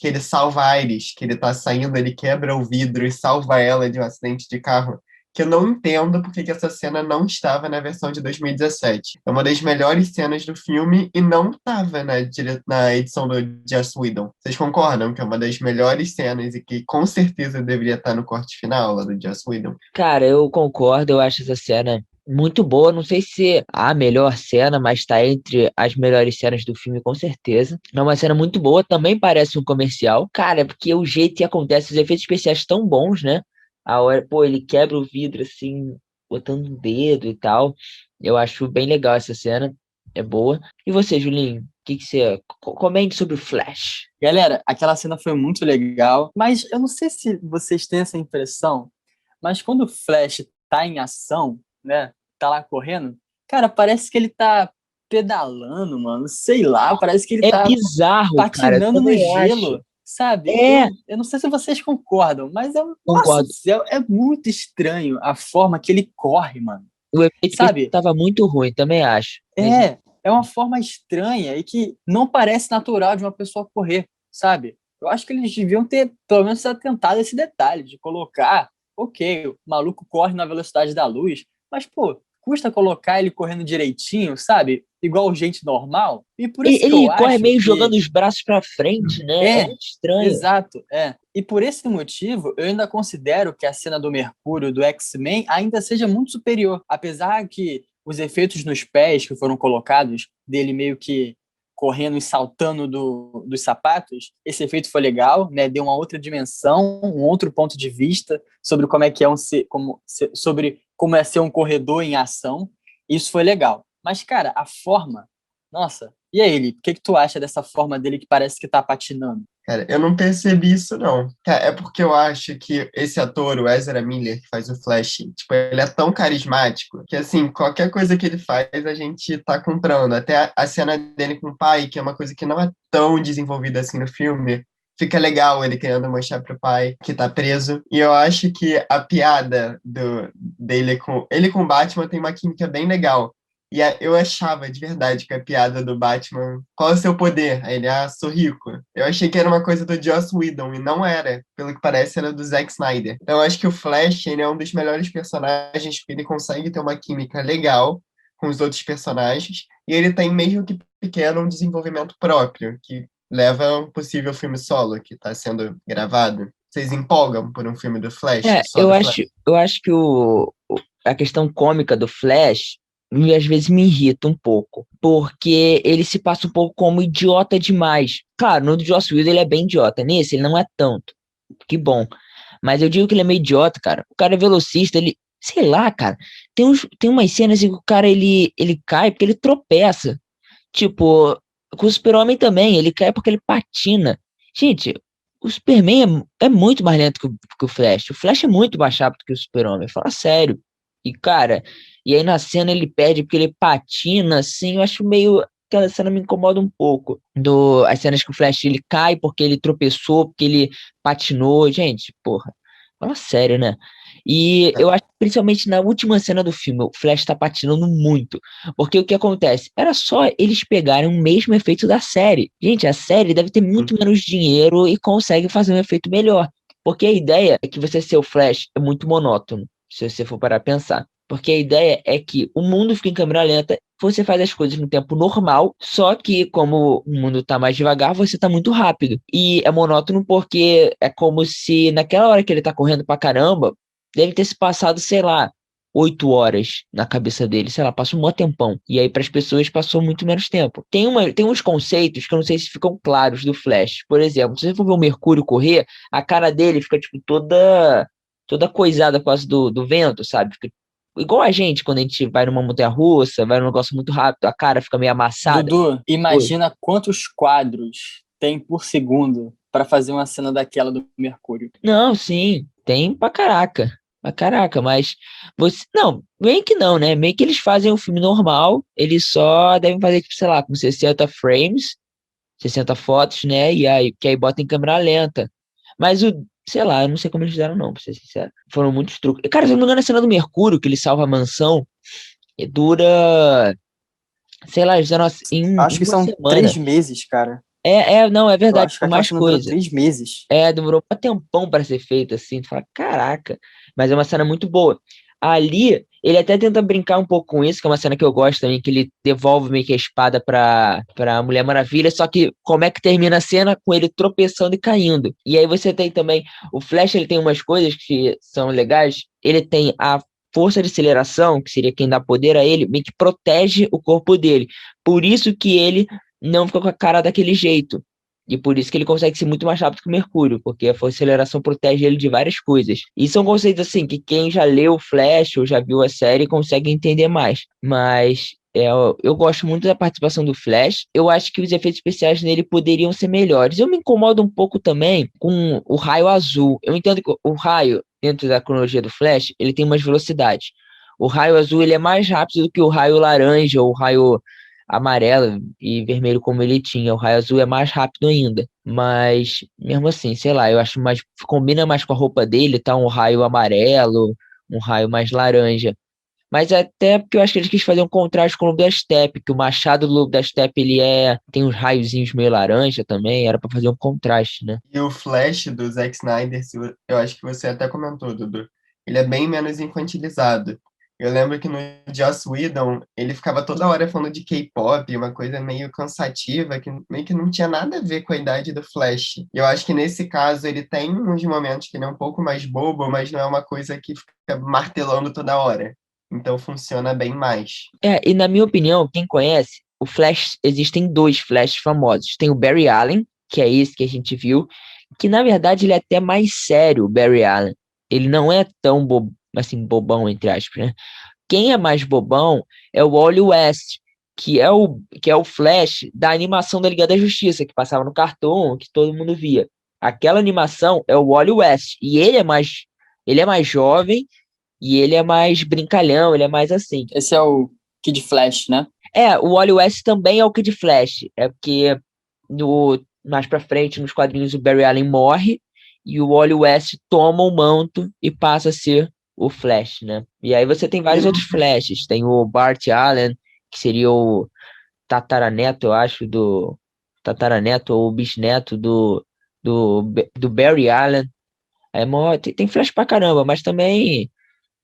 ele salva a Iris, que ele tá saindo, ele quebra o vidro e salva ela de um acidente de carro, que eu não entendo porque que essa cena não estava na versão de 2017. É uma das melhores cenas do filme e não estava na edição do Joss Whedon. Vocês concordam que é uma das melhores cenas e que com certeza deveria estar no corte final lá do Joss Whedon? Cara, eu concordo, eu acho essa cena muito boa. Não sei se a melhor cena, mas tá entre as melhores cenas do filme, com certeza. É uma cena muito boa, também parece um comercial. Cara, porque o jeito que acontece, os efeitos especiais tão bons, né? A hora, pô, ele quebra o vidro assim, botando o dedo e tal. Eu acho bem legal essa cena, é boa. E você, Julinho? O que você comente sobre o Flash? Galera, aquela cena foi muito legal, mas eu não sei se vocês têm essa impressão, mas quando o Flash tá em ação, né, tá lá correndo, cara, parece que ele tá pedalando, mano, sei lá, parece que ele É tá bizarro, cara. Eu patinando no também acho. gelo, sabe? É, Eu não sei se vocês concordam, mas nossa do concordo. céu, é muito estranho a forma que ele corre, mano, O efeito especial sabe? tava muito ruim, também acho. Mas É uma forma estranha e que não parece natural de uma pessoa correr, sabe? Eu acho que eles deviam ter, pelo menos, atentado a esse detalhe de colocar, ok, o maluco corre na velocidade da luz, mas, pô, custa colocar ele correndo direitinho, sabe? Igual gente normal. E por isso que eu ele corre acho meio jogando que os braços pra frente, né? É é, muito estranho. exato, é. E por esse motivo, eu ainda considero que a cena do Mercúrio do X-Men ainda seja muito superior. Apesar que os efeitos nos pés que foram colocados, dele meio que correndo e saltando dos sapatos, esse efeito foi legal, né? Deu uma outra dimensão, um outro ponto de vista sobre como é que é sobre como é ser um corredor em ação. Isso foi legal. Mas, cara, a forma, nossa, e aí, Eli, o que tu acha dessa forma dele que parece que tá patinando? Cara, eu não percebi isso, não. Cara, é porque eu acho que esse ator, o Ezra Miller, que faz o Flash, tipo, ele é tão carismático que, assim, qualquer coisa que ele faz, a gente tá comprando. Até a cena dele com o pai, que é uma coisa que não é tão desenvolvida assim no filme, fica legal ele querendo mostrar pro pai que tá preso. E eu acho que a piada dele com... Ele com o Batman tem uma química bem legal. E eu achava de verdade que a piada do Batman, qual é o seu poder? Aí ele, sou rico. Eu achei que era uma coisa do Joss Whedon, e não era. Pelo que parece, era do Zack Snyder. Então eu acho que o Flash, ele é um dos melhores personagens, porque ele consegue ter uma química legal com os outros personagens, e ele tem, mesmo que pequeno, um desenvolvimento próprio, que leva a um possível filme solo que está sendo gravado. Vocês empolgam por um filme do Flash, É, só do Flash? eu acho que a questão cômica do Flash às vezes me irrita um pouco, porque ele se passa um pouco como idiota demais. Claro, no do Joss Whedon ele é bem idiota, nesse ele não é tanto. Que bom. Mas eu digo que ele é meio idiota, cara. O cara é velocista, ele, sei lá, cara. Tem umas cenas em que o cara ele cai porque ele tropeça. Tipo, com o Super-Homem também, ele cai porque ele patina. Gente, o Superman é muito mais lento que o Flash. O Flash é muito mais rápido que o Super-Homem, fala sério. E, cara, e aí na cena ele perde porque ele patina, assim, eu acho meio. Aquela cena me incomoda um pouco. As cenas que o Flash ele cai porque ele tropeçou, porque ele patinou. Gente, porra, fala sério, né? E eu acho que principalmente na última cena do filme, o Flash tá patinando muito. Porque o que acontece? Era só eles pegarem o mesmo efeito da série. Gente, a série deve ter muito menos dinheiro e consegue fazer um efeito melhor. Porque a ideia é que você ser o Flash é muito monótono, se você for parar a pensar. Porque a ideia é que o mundo fica em câmera lenta, você faz as coisas no tempo normal, só que como o mundo tá mais devagar, você tá muito rápido. E é monótono porque é como se naquela hora que ele tá correndo pra caramba, deve ter se passado, sei lá, 8 horas na cabeça dele, sei lá, passou um mó tempão. E aí, para as pessoas, passou muito menos tempo. Tem uns conceitos que eu não sei se ficam claros do Flash. Por exemplo, se você for ver o Mercúrio correr, a cara dele fica, tipo, toda toda coisada por causa do vento, sabe? Fica igual a gente, quando a gente vai numa montanha-russa, vai num negócio muito rápido, a cara fica meio amassada. Dudu, Oi. imagina quantos quadros tem por segundo para fazer uma cena daquela do Mercúrio. Não, sim, tem pra caraca. Pra caraca, mas você. Não, meio que não, né? Meio que eles fazem um filme normal, eles só devem fazer, tipo, sei lá, com 60 frames, 60 fotos, né? E aí, que aí bota em câmera lenta. Mas sei lá, eu não sei como eles fizeram, não, pra ser sincero. Foram muitos truques. Cara, se eu não me engano, a cena do Mercúrio, que ele salva a mansão, dura. Sei lá, eles fizeram Acho em que uma são semana. 3 meses, cara. Não, é Eu verdade, acho que foi aquela mais cena dura coisa. 3 meses. Demorou um tempão para ser feito assim. Tu fala, caraca, mas é uma cena muito boa. Ali, ele até tenta brincar um pouco com isso, que é uma cena que eu gosto também, que ele devolve meio que a espada pra Mulher Maravilha, só que como é que termina a cena? Com ele tropeçando e caindo. E aí você tem também, o Flash, ele tem umas coisas que são legais, ele tem a força de aceleração, que seria quem dá poder a ele, meio que protege o corpo dele. Por isso que ele não fica com a cara daquele jeito. E por isso que ele consegue ser muito mais rápido que o Mercúrio, porque a força de aceleração protege ele de várias coisas. E são conceitos assim que quem já leu o Flash ou já viu a série consegue entender mais. Mas eu gosto muito da participação do Flash. Eu acho que os efeitos especiais nele poderiam ser melhores. Eu me incomodo um pouco também com o raio azul. Eu entendo que o raio, dentro da cronologia do Flash, ele tem umas velocidades. O raio azul ele é mais rápido do que o raio laranja ou o raio amarelo e vermelho como ele tinha. O raio azul é mais rápido ainda. Mas, mesmo assim, sei lá, eu acho mais. Combina mais com a roupa dele, tá? Um raio amarelo, um raio mais laranja. Mas até porque eu acho que ele quis fazer um contraste com o Lobo da Steppe, que o machado do Lobo da Steppe, ele tem uns raiozinhos meio laranja também, era pra fazer um contraste, né? E o Flash do Zack Snyder, eu acho que você até comentou, Dudu, ele é bem menos infantilizado. Eu lembro que no Joss Whedon, ele ficava toda hora falando de K-pop, uma coisa meio cansativa, que meio que não tinha nada a ver com a idade do Flash. E eu acho que nesse caso ele tem uns momentos que ele é um pouco mais bobo, mas não é uma coisa que fica martelando toda hora. Então funciona bem mais. E na minha opinião, quem conhece, o Flash, existem dois Flash famosos. Tem o Barry Allen, que é esse que a gente viu, que na verdade ele é até mais sério, o Barry Allen. Ele não é tão assim, bobão, entre aspas, né? Quem é mais bobão é o Wally West, que é o Flash da animação da Liga da Justiça, que passava no Cartoon, que todo mundo via. Aquela animação é o Wally West, e ele é mais jovem e ele é mais brincalhão, ele é mais assim. Esse é o Kid Flash, né? O Wally West também é o Kid Flash, é porque mais pra frente, nos quadrinhos, o Barry Allen morre e o Wally West toma o manto e passa a ser o Flash, né? E aí você tem vários outros Flashes, tem o Bart Allen, que seria o tataraneto, eu acho, do tataraneto ou bisneto do Barry Allen. Tem Flash pra caramba, mas também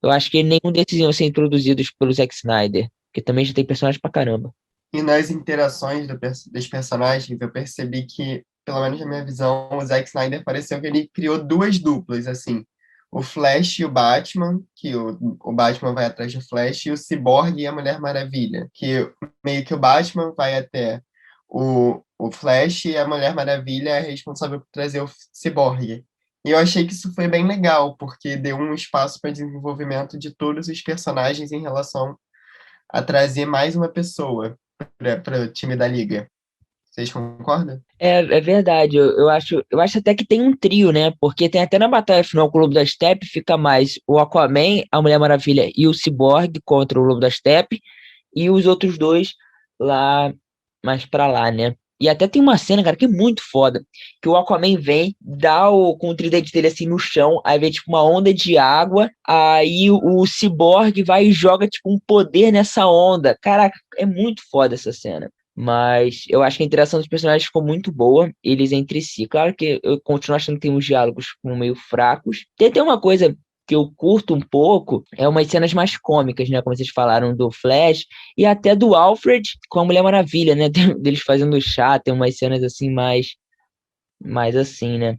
eu acho que nenhum desses iam ser introduzidos pelo Zack Snyder, que também já tem personagem pra caramba. E nas interações dos personagens, eu percebi que, pelo menos na minha visão, o Zack Snyder pareceu que ele criou duas duplas, assim. O Flash e o Batman, que o Batman vai atrás do Flash, e o Cyborg e a Mulher Maravilha, que meio que o Batman vai até o Flash e a Mulher Maravilha é responsável por trazer o Cyborg. E eu achei que isso foi bem legal, porque deu um espaço para desenvolvimento de todos os personagens em relação a trazer mais uma pessoa para o time da liga. Vocês concordam? É verdade, eu acho até que tem um trio, né? Porque tem até na batalha final com o Lobo da Steppe, fica mais o Aquaman, a Mulher Maravilha e o Cyborg contra o Lobo da Steppe, e os outros dois lá, mais pra lá, né? E até tem uma cena, cara, que é muito foda, que o Aquaman vem, com o tridente dele assim no chão, aí vem tipo uma onda de água, aí o Cyborg vai e joga tipo um poder nessa onda. Caraca, é muito foda essa cena. Mas eu acho que a interação dos personagens ficou muito boa, eles entre si. Claro que eu continuo achando que tem uns diálogos meio fracos. Tem até uma coisa que eu curto um pouco, é umas cenas mais cômicas, né? Como vocês falaram do Flash, e até do Alfred com a Mulher Maravilha, né? Deles fazendo chá, tem umas cenas assim mais assim, né?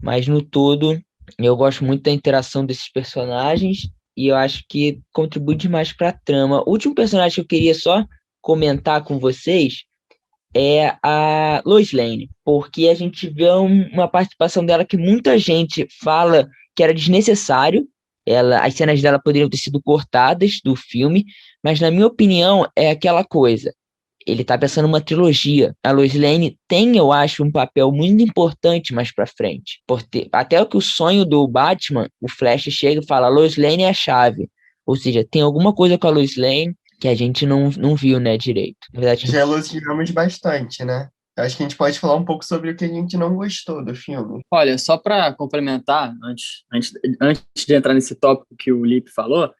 Mas no todo, eu gosto muito da interação desses personagens e eu acho que contribui demais para a trama. O último personagem que eu queria só comentar com vocês é a Lois Lane, porque a gente vê uma participação dela que muita gente fala que era desnecessário. As cenas dela poderiam ter sido cortadas do filme, mas na minha opinião é aquela coisa. Ele tá pensando numa trilogia. A Lois Lane tem, eu acho, um papel muito importante mais pra frente. Até que o sonho do Batman, o Flash chega e fala, Lois Lane é a chave. Ou seja, tem alguma coisa com a Lois Lane que a gente não viu, né, direito. Na verdade, Já elogiamos bastante, né? Eu acho que a gente pode falar um pouco sobre o que a gente não gostou do filme. Olha, só para complementar, antes de entrar nesse tópico que o Lipe falou,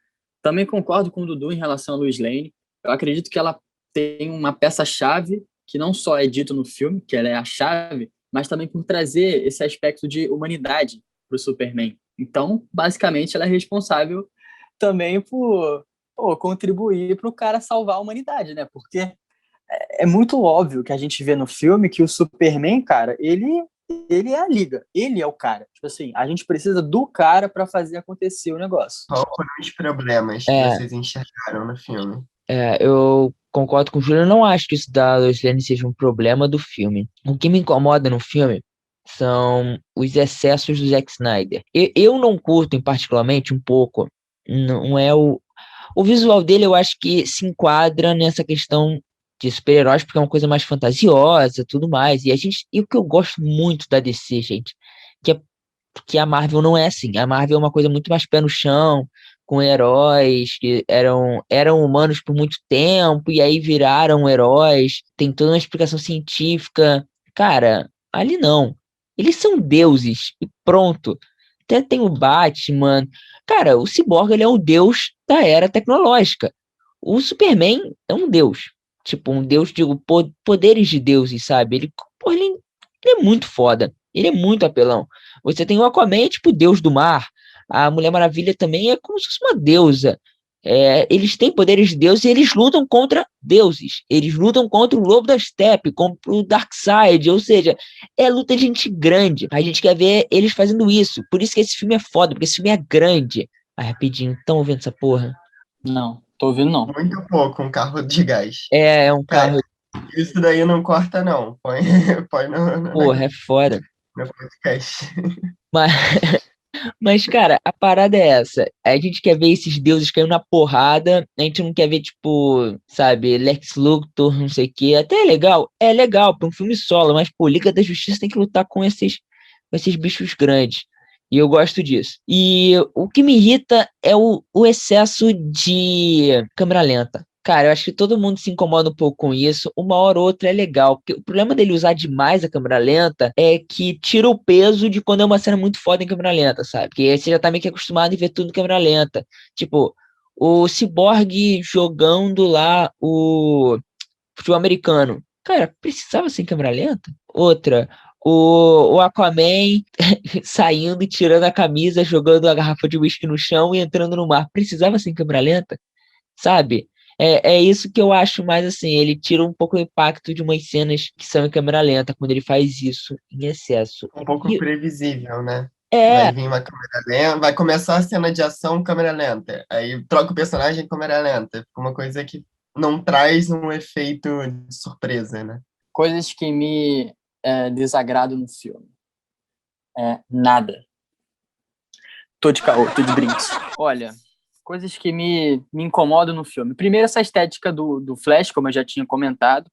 também concordo com o Dudu em relação a Lois Lane. Eu acredito que ela tem uma peça-chave que não só é dito no filme, que ela é a chave, mas também por trazer esse aspecto de humanidade para o Superman. Então, basicamente, ela é responsável também por contribuir para o cara salvar a humanidade, né? Porque é muito óbvio que a gente vê no filme que o Superman, cara, ele é a liga, ele é o cara. Tipo assim, a gente precisa do cara para fazer acontecer o negócio. Qual foram os problemas que vocês enxergaram no filme? Eu concordo com o Júlio, eu não acho que isso da Lois Lane seja um problema do filme. O que me incomoda no filme são os excessos do Zack Snyder. Eu não curto, particularmente, um pouco, não é o visual dele, eu acho que se enquadra nessa questão de super-heróis, porque é uma coisa mais fantasiosa, tudo mais. E o que eu gosto muito da DC, gente, que a Marvel não é assim. A Marvel é uma coisa muito mais pé no chão, com heróis que eram humanos por muito tempo e aí viraram heróis. Tem toda uma explicação científica. Cara, ali não. Eles são deuses e pronto. Até tem o Batman. Cara, o Cyborg, ele é um deus da era tecnológica. O Superman é um deus. Tipo, um deus, digo, poderes de deuses, sabe? Ele é muito foda. Ele é muito apelão. Você tem o Aquaman, tipo, deus do mar. A Mulher Maravilha também é como se fosse uma deusa. Eles têm poderes de deus e eles lutam contra deuses. Eles lutam contra o Lobo da Steppe, contra o Darkseid. Ou seja, é luta de gente grande. A gente quer ver eles fazendo isso. Por isso que esse filme é foda, porque esse filme é grande. Rapidinho, estão ouvindo essa porra? Não, tô ouvindo não. Muito pouco um carro de gás. É um carro. Isso daí não corta, não. Põe Porra, é foda. no podcast. Mas, mas, cara, a parada é essa. A gente quer ver esses deuses caindo na porrada. A gente não quer ver, tipo, sabe, Lex Luthor, não sei o quê. Até é legal pra um filme solo, mas, pô, Liga da Justiça tem que lutar com esses bichos grandes. E eu gosto disso. E o que me irrita é o excesso de câmera lenta. Cara, eu acho que todo mundo se incomoda um pouco com isso. Uma hora ou outra é legal. Porque o problema dele usar demais a câmera lenta é que tira o peso de quando é uma cena muito foda em câmera lenta, sabe? Porque aí você já tá meio que acostumado a ver tudo em câmera lenta. Tipo, o Cyborg jogando lá o futebol americano. Cara, precisava ser em câmera lenta? Outra, o Aquaman saindo e tirando a camisa, jogando a garrafa de uísque no chão e entrando no mar. Precisava ser em câmera lenta? Sabe? É isso que eu acho mais assim, ele tira um pouco o impacto de umas cenas que são em câmera lenta, quando ele faz isso em excesso. Um pouco previsível, né? É, Vai vir uma câmera lenta, vai começar a cena de ação, câmera lenta. Aí troca o personagem, câmera lenta. Fica uma coisa que não traz um efeito de surpresa, né? Coisas que me desagradam no filme. Nada. Tô de caô, tô de brinks. Olha, coisas que me incomodam no filme. Primeiro, essa estética do Flash, como eu já tinha comentado.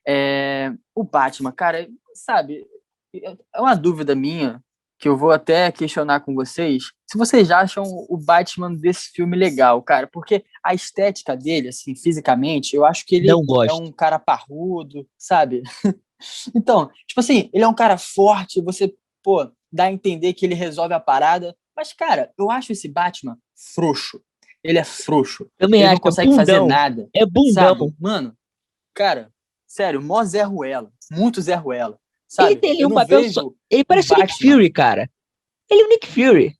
O Batman, cara, sabe, é uma dúvida minha, que eu vou até questionar com vocês, se vocês acham o Batman desse filme legal, cara, porque a estética dele, assim, fisicamente, eu acho que ele não gosto. é um cara parrudo, sabe? Então, tipo assim, ele é um cara forte, você, pô, dá a entender que ele resolve a parada, mas, cara, eu acho esse Batman frouxo. Ele é frouxo. Também Ele acho não que é consegue fazer bundão. nada. É bundão. Sabe? Mano, cara, sério, mó Zé Ruela. Muito Zé Ruela. Ele Sabe? tem ali Eu um não papel vejo só. Ele parece o Nick Batman. Fury, cara. Ele é o Nick Fury.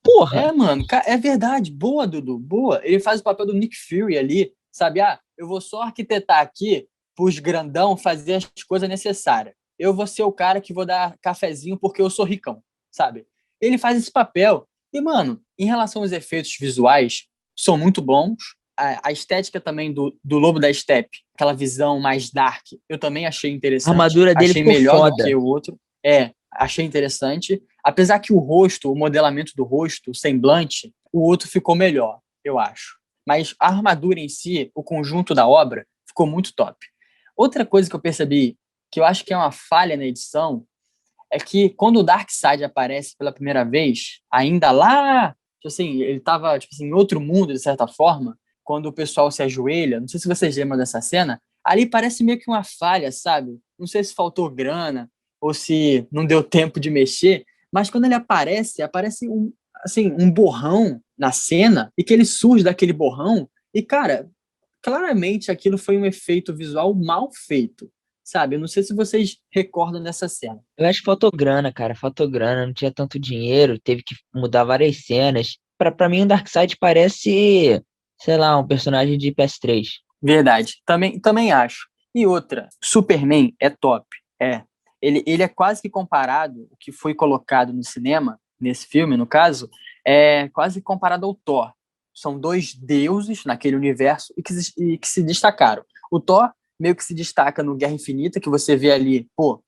Porra. Mano, é verdade. Boa, Dudu, boa. Ele faz o papel do Nick Fury ali, sabe? Eu vou só arquitetar aqui pros grandão fazer as coisas necessárias. Eu vou ser o cara que vou dar cafezinho porque eu sou ricão, sabe? Ele faz esse papel. E, mano, em relação aos efeitos visuais, são muito bons. A estética também do Lobo da Steppe, aquela visão mais dark, eu também achei interessante. A armadura dele achei ficou melhor foda. do que o outro. achei interessante. Apesar que o rosto, o modelamento do rosto, o semblante, o outro ficou melhor, eu acho. Mas a armadura em si, o conjunto da obra, ficou muito top. Outra coisa que eu percebi, que eu acho que é uma falha na edição, é que quando o Darkseid aparece pela primeira vez, ainda lá, tipo assim, ele estava tipo assim, em outro mundo, de certa forma, quando o pessoal se ajoelha, não sei se vocês lembram dessa cena, ali parece meio que uma falha, sabe? Não sei se faltou grana ou se não deu tempo de mexer, mas quando ele aparece assim, um borrão na cena e que ele surge daquele borrão e, cara, claramente aquilo foi um efeito visual mal feito, sabe? Eu não sei se vocês recordam dessa cena. Eu acho que faltou grana, cara. Faltou grana, não tinha tanto dinheiro, teve que mudar várias cenas. Pra mim, o Darkseid parece, sei lá, um personagem de PS3. Verdade, também acho. E outra, Superman é top, é. Ele é quase que comparado, o que foi colocado no cinema, nesse filme, no caso, é quase comparado ao Thor. São dois deuses naquele universo e que se destacaram. O Thor meio que se destaca no Guerra Infinita, que você vê ali, pô,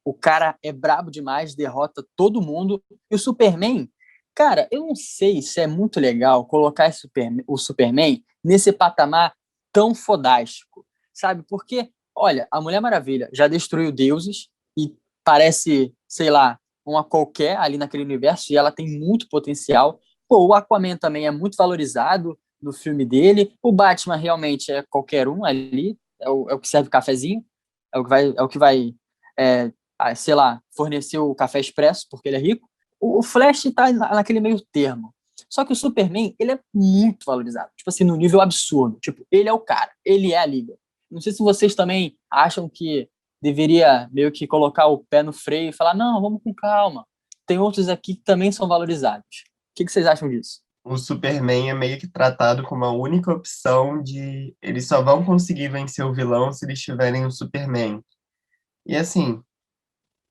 o cara é brabo demais, derrota todo mundo. E o Superman, cara, eu não sei se é muito legal colocar o Superman nesse patamar tão fodástico, sabe? Porque, olha, a Mulher Maravilha já destruiu deuses e parece, sei lá, uma qualquer ali naquele universo e ela tem muito potencial. Pô, o Aquaman também é muito valorizado no filme dele. O Batman realmente é qualquer um ali, é o que serve o cafezinho, é o que vai sei lá, fornecer o café expresso porque ele é rico. O Flash tá naquele meio termo. Só que o Superman, ele é muito valorizado. Tipo assim, no nível absurdo. Tipo, ele é o cara. Ele é a liga. Não sei se vocês também acham que deveria meio que colocar o pé no freio e falar, não, vamos com calma. Tem outros aqui que também são valorizados. O que vocês acham disso? O Superman é meio que tratado como a única opção de eles só vão conseguir vencer o vilão se eles tiverem o Superman. E assim,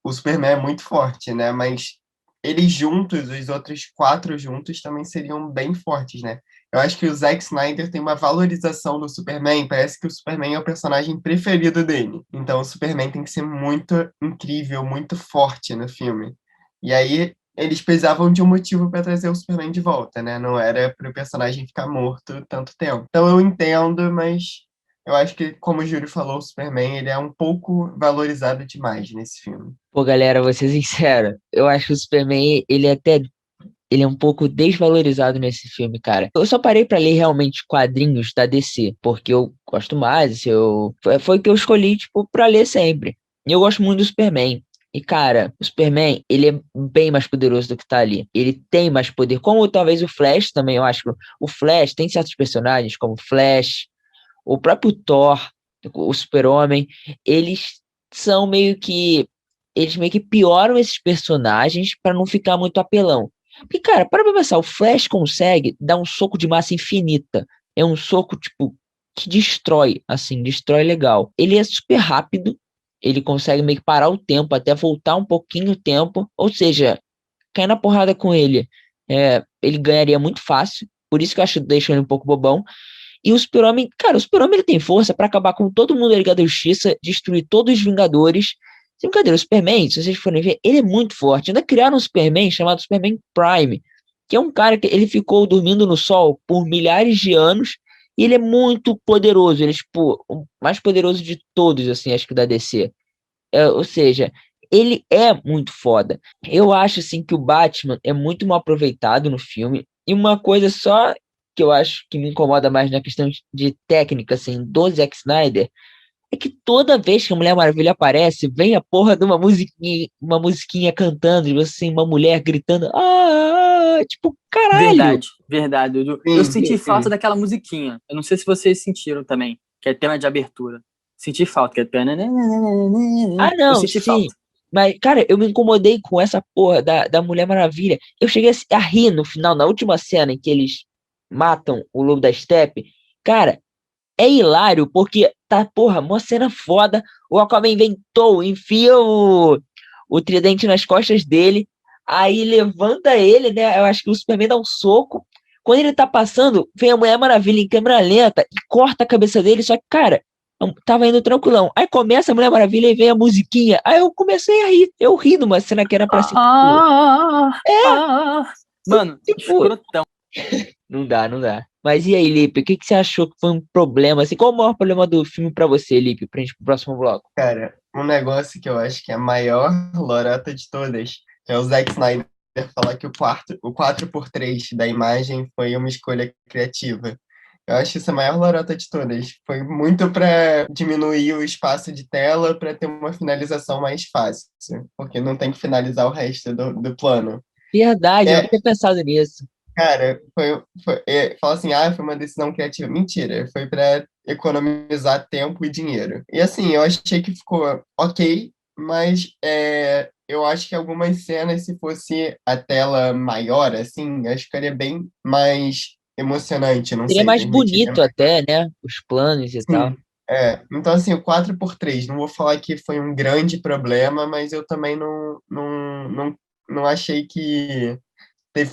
o Superman é muito forte, né? Mas eles juntos, os outros quatro juntos, também seriam bem fortes, né? Eu acho que o Zack Snyder tem uma valorização do Superman, parece que o Superman é o personagem preferido dele. Então o Superman tem que ser muito incrível, muito forte no filme. E aí eles precisavam de um motivo para trazer o Superman de volta, né? Não era para o personagem ficar morto tanto tempo. Então eu entendo, mas eu acho que, como o Júlio falou, o Superman ele é um pouco valorizado demais nesse filme. Pô, galera, vou ser sincero, eu acho que o Superman, ele é um pouco desvalorizado nesse filme, cara. Eu só parei pra ler realmente quadrinhos da DC, porque eu gosto mais, assim, foi o que eu escolhi, tipo, pra ler sempre. E eu gosto muito do Superman. E, cara, o Superman, ele é bem mais poderoso do que tá ali. Ele tem mais poder, como talvez o Flash também, eu acho que o Flash tem certos personagens, como o Flash, o próprio Thor, o Super-Homem, eles são meio que eles meio que pioram esses personagens pra não ficar muito apelão. Porque, cara, para pra pensar, o Flash consegue dar um soco de massa infinita. É um soco, tipo, que destrói, assim, destrói legal. Ele é super rápido, ele consegue meio que parar o tempo, até voltar um pouquinho o tempo. Ou seja, cair na porrada com ele, ele ganharia muito fácil. Por isso que eu acho que deixa ele um pouco bobão. E o Super-Homem, cara, o Super-Homem ele tem força pra acabar com todo mundo da Liga da Justiça, destruir todos os Vingadores. Sem brincadeira, o Superman, se vocês forem ver, ele é muito forte. Ainda criaram um Superman chamado Superman Prime, que é um cara que ele ficou dormindo no sol por milhares de anos e ele é muito poderoso. Ele é, tipo, o mais poderoso de todos, assim, acho que da DC. Ou seja, ele é muito foda. Eu acho, assim, que o Batman é muito mal aproveitado no filme. E uma coisa só que eu acho que me incomoda mais na questão de técnica, assim, do Zack Snyder, é que toda vez que a Mulher Maravilha aparece, vem a porra de uma musiquinha cantando, e assim, uma mulher gritando, tipo, caralho! Verdade, verdade. Eu Sim, senti falta sim. daquela musiquinha. Eu não sei se vocês sentiram também, que é tema de abertura. Senti falta, que é... Ah, Eu não, senti sim. falta. Mas, cara, eu me incomodei com essa porra da Mulher Maravilha. Eu cheguei a rir no final, na última cena em que eles matam o Lobo da Steppe. Cara, é hilário, porque tá, porra, uma cena foda. O Aquaman inventou, enfia o tridente nas costas dele, aí levanta ele, né? Eu acho que o Superman dá um soco. Quando ele tá passando, vem a Mulher Maravilha em câmera lenta e corta a cabeça dele. Só que, cara, Tava indo tranquilão. Aí começa a Mulher Maravilha e vem a musiquinha. Aí eu comecei a rir. Eu ri numa cena que era pra ser. Mano, Tipo, escrotão. não dá, não dá. Mas e aí, Lipe, o que você achou que foi um problema? Assim, qual o maior problema do filme pra você, Lipe, pra gente ir pro próximo bloco? Cara, um negócio que eu acho que é a maior lorota de todas é o Zack Snyder falar que o 4x3 da imagem foi uma escolha criativa. Eu acho isso a maior lorota de todas. Foi muito para diminuir o espaço de tela para ter uma finalização mais fácil, porque não tem que finalizar o resto do plano. Verdade, eu É, nunca tinha pensado nisso. cara, fala assim, foi uma decisão criativa. Mentira, foi para economizar tempo e dinheiro. E assim, eu achei que ficou ok, mas eu acho que algumas cenas, se fosse a tela maior, assim, acho que ficaria bem mais emocionante, não Seria sei, mais permitiria. bonito até, né? Os planos e tal. Sim, então, assim, o 4x3 não vou falar que foi um grande problema, mas eu também não achei que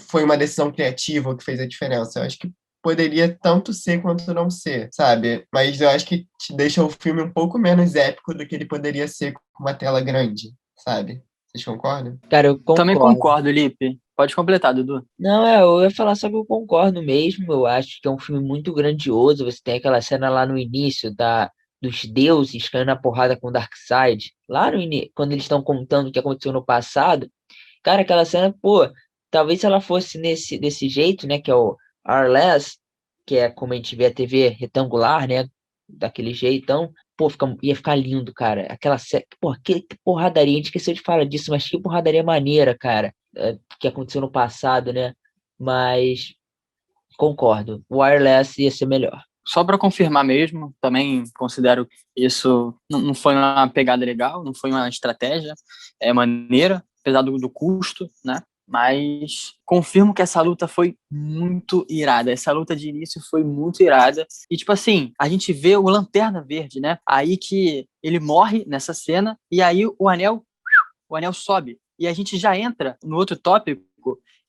foi uma decisão criativa que fez a diferença. Eu acho que poderia tanto ser quanto não ser, sabe? Mas eu acho que te deixa o filme um pouco menos épico do que ele poderia ser com uma tela grande, sabe? Vocês concordam? Cara, eu Também concordo. concordo, Lipe. Pode completar, Dudu. Não, eu ia falar só que eu concordo mesmo. Eu acho que é um filme muito grandioso. Você tem aquela cena lá no início dos deuses caindo na porrada com o Darkseid. Lá quando eles estão contando o que aconteceu no passado. Cara, aquela cena, pô, talvez se ela fosse desse jeito, né? Que é o R-Less, que é como a gente vê a TV retangular, né? Daquele jeitão. Pô, ia ficar lindo, cara. Aquela cena. Pô, que porradaria. A gente esqueceu de falar disso, mas que porradaria maneira, cara. Que aconteceu no passado, né? Mas concordo, wireless ia ser melhor. Só para confirmar mesmo, também considero que isso não foi uma pegada legal, não foi uma estratégia maneira, apesar do custo, né? Mas confirmo que essa luta foi muito irada. Essa luta de início foi muito irada. E, tipo assim, a gente vê o Lanterna Verde, né? Aí que ele morre nessa cena, e aí o anel sobe. E a gente já entra no outro tópico,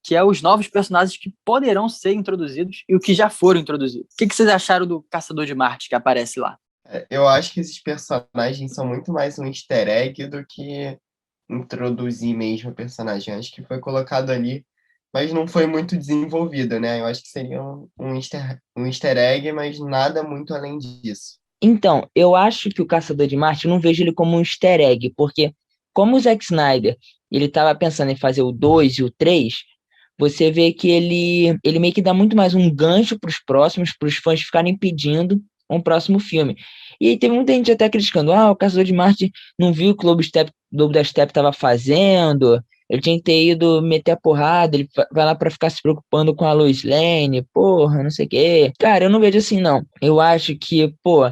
que é os novos personagens que poderão ser introduzidos e o que já foram introduzidos. O que vocês acharam do Caçador de Marte que aparece lá? Eu acho que esses personagens são muito mais um easter egg do que introduzir mesmo o personagem. Acho que foi colocado ali, mas não foi muito desenvolvido, né? Eu acho que seria um easter egg, mas nada muito além disso. Então, eu acho que o Caçador de Marte, eu não vejo ele como um easter egg, porque como o Zack Snyder, ele estava pensando em fazer o 2 e o 3, você vê que ele meio que dá muito mais um gancho para os fãs ficarem pedindo um próximo filme. E aí teve muita gente até criticando, o Caçador de Marte não viu o que o Lobo da Steppe estava fazendo, ele tinha que ter ido meter a porrada, ele vai lá para ficar se preocupando com a Lois Lane, porra, não sei o quê. Cara, eu não vejo assim, não. Eu acho que, pô,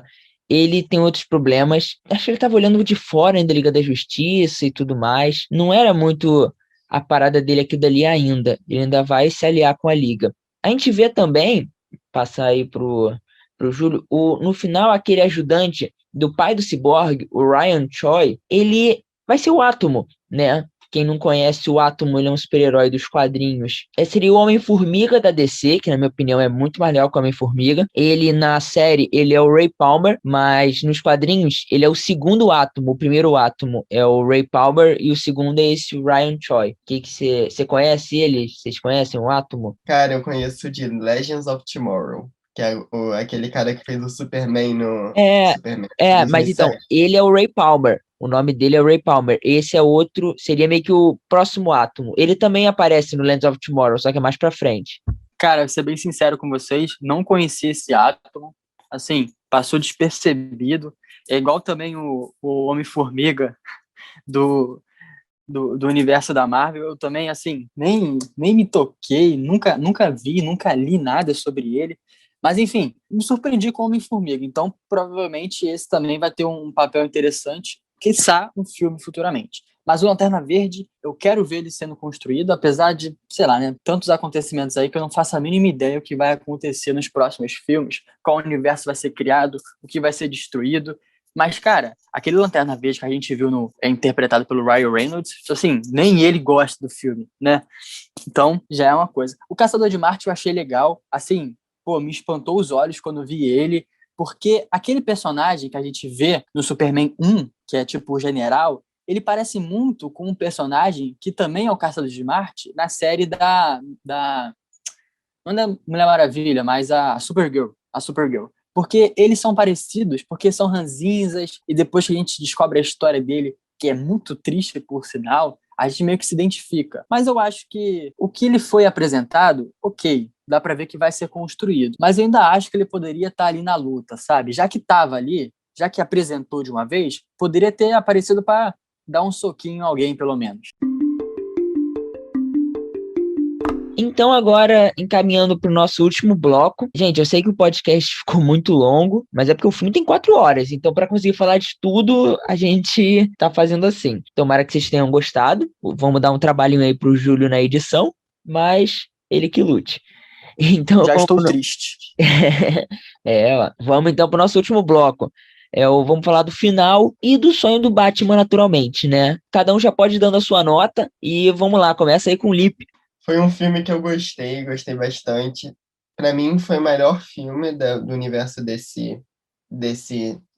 ele tem outros problemas. Acho que ele tava olhando de fora ainda da Liga da Justiça e tudo mais. Não era muito a parada dele aqui dali ainda. Ele ainda vai se aliar com a Liga. A gente vê também, passar aí pro Júlio, no final aquele ajudante do pai do Cyborg, o Ryan Choi, ele vai ser o Átomo, né? Quem não conhece o Átomo, ele é um super-herói dos quadrinhos. Seria o Homem-Formiga da DC, que na minha opinião é muito mais legal que o Homem-Formiga. Ele, na série, ele é o Ray Palmer, mas nos quadrinhos, ele é o segundo Átomo. O primeiro Átomo é o Ray Palmer e o segundo é esse Ryan Choi. Que você conhece ele? Vocês conhecem o Átomo? Cara, eu conheço de Legends of Tomorrow, que é aquele cara que fez o Superman no É, Superman mas então, 2007. ele é o Ray Palmer. O nome dele é Ray Palmer. Esse é outro, seria meio que o próximo átomo. Ele também aparece no Lands of Tomorrow, só que é mais pra frente. Cara, vou ser bem sincero com vocês, não conheci esse átomo. Assim, passou despercebido. É igual também o Homem-Formiga do universo da Marvel. Eu também, assim, nem me toquei, nunca vi, nunca li nada sobre ele. Mas, enfim, me surpreendi com o Homem-Formiga. Então, provavelmente, esse também vai ter um papel interessante, quiçá um filme futuramente. Mas o Lanterna Verde, eu quero ver ele sendo construído, apesar de, sei lá, né, tantos acontecimentos aí que eu não faço a mínima ideia o que vai acontecer nos próximos filmes, qual universo vai ser criado, o que vai ser destruído. Mas, cara, aquele Lanterna Verde que a gente viu é interpretado pelo Ryan Reynolds, assim, nem ele gosta do filme, né? Então, já é uma coisa. O Caçador de Marte eu achei legal, assim, pô, me espantou os olhos quando vi ele. Porque aquele personagem que a gente vê no Superman 1, que é tipo o general, ele parece muito com um personagem que também é o Caçador de Marte na série não da Mulher Maravilha, mas a Supergirl. A Supergirl. Porque eles são parecidos, porque são ranzinzas, e depois que a gente descobre a história dele, que é muito triste, por sinal, a gente meio que se identifica. Mas eu acho que o que ele foi apresentado, ok, dá pra ver que vai ser construído. Mas eu ainda acho que ele poderia estar ali na luta, sabe? Já que estava ali, já que apresentou de uma vez, poderia ter aparecido para dar um soquinho em alguém, pelo menos. Então, agora, encaminhando para o nosso último bloco. Gente, eu sei que o podcast ficou muito longo, mas é porque o filme tem 4 horas. Então, para conseguir falar de tudo, a gente tá fazendo assim. Tomara que vocês tenham gostado. Vamos dar um trabalhinho aí pro Júlio na edição, mas ele que lute. Então, já estou triste. Vamos então para o nosso último bloco. Vamos falar do final e do sonho do Batman, naturalmente, né? Cada um já pode ir dando a sua nota. E vamos lá, começa aí com o Lipe. Foi um filme que eu gostei bastante. Para mim, foi o melhor filme do universo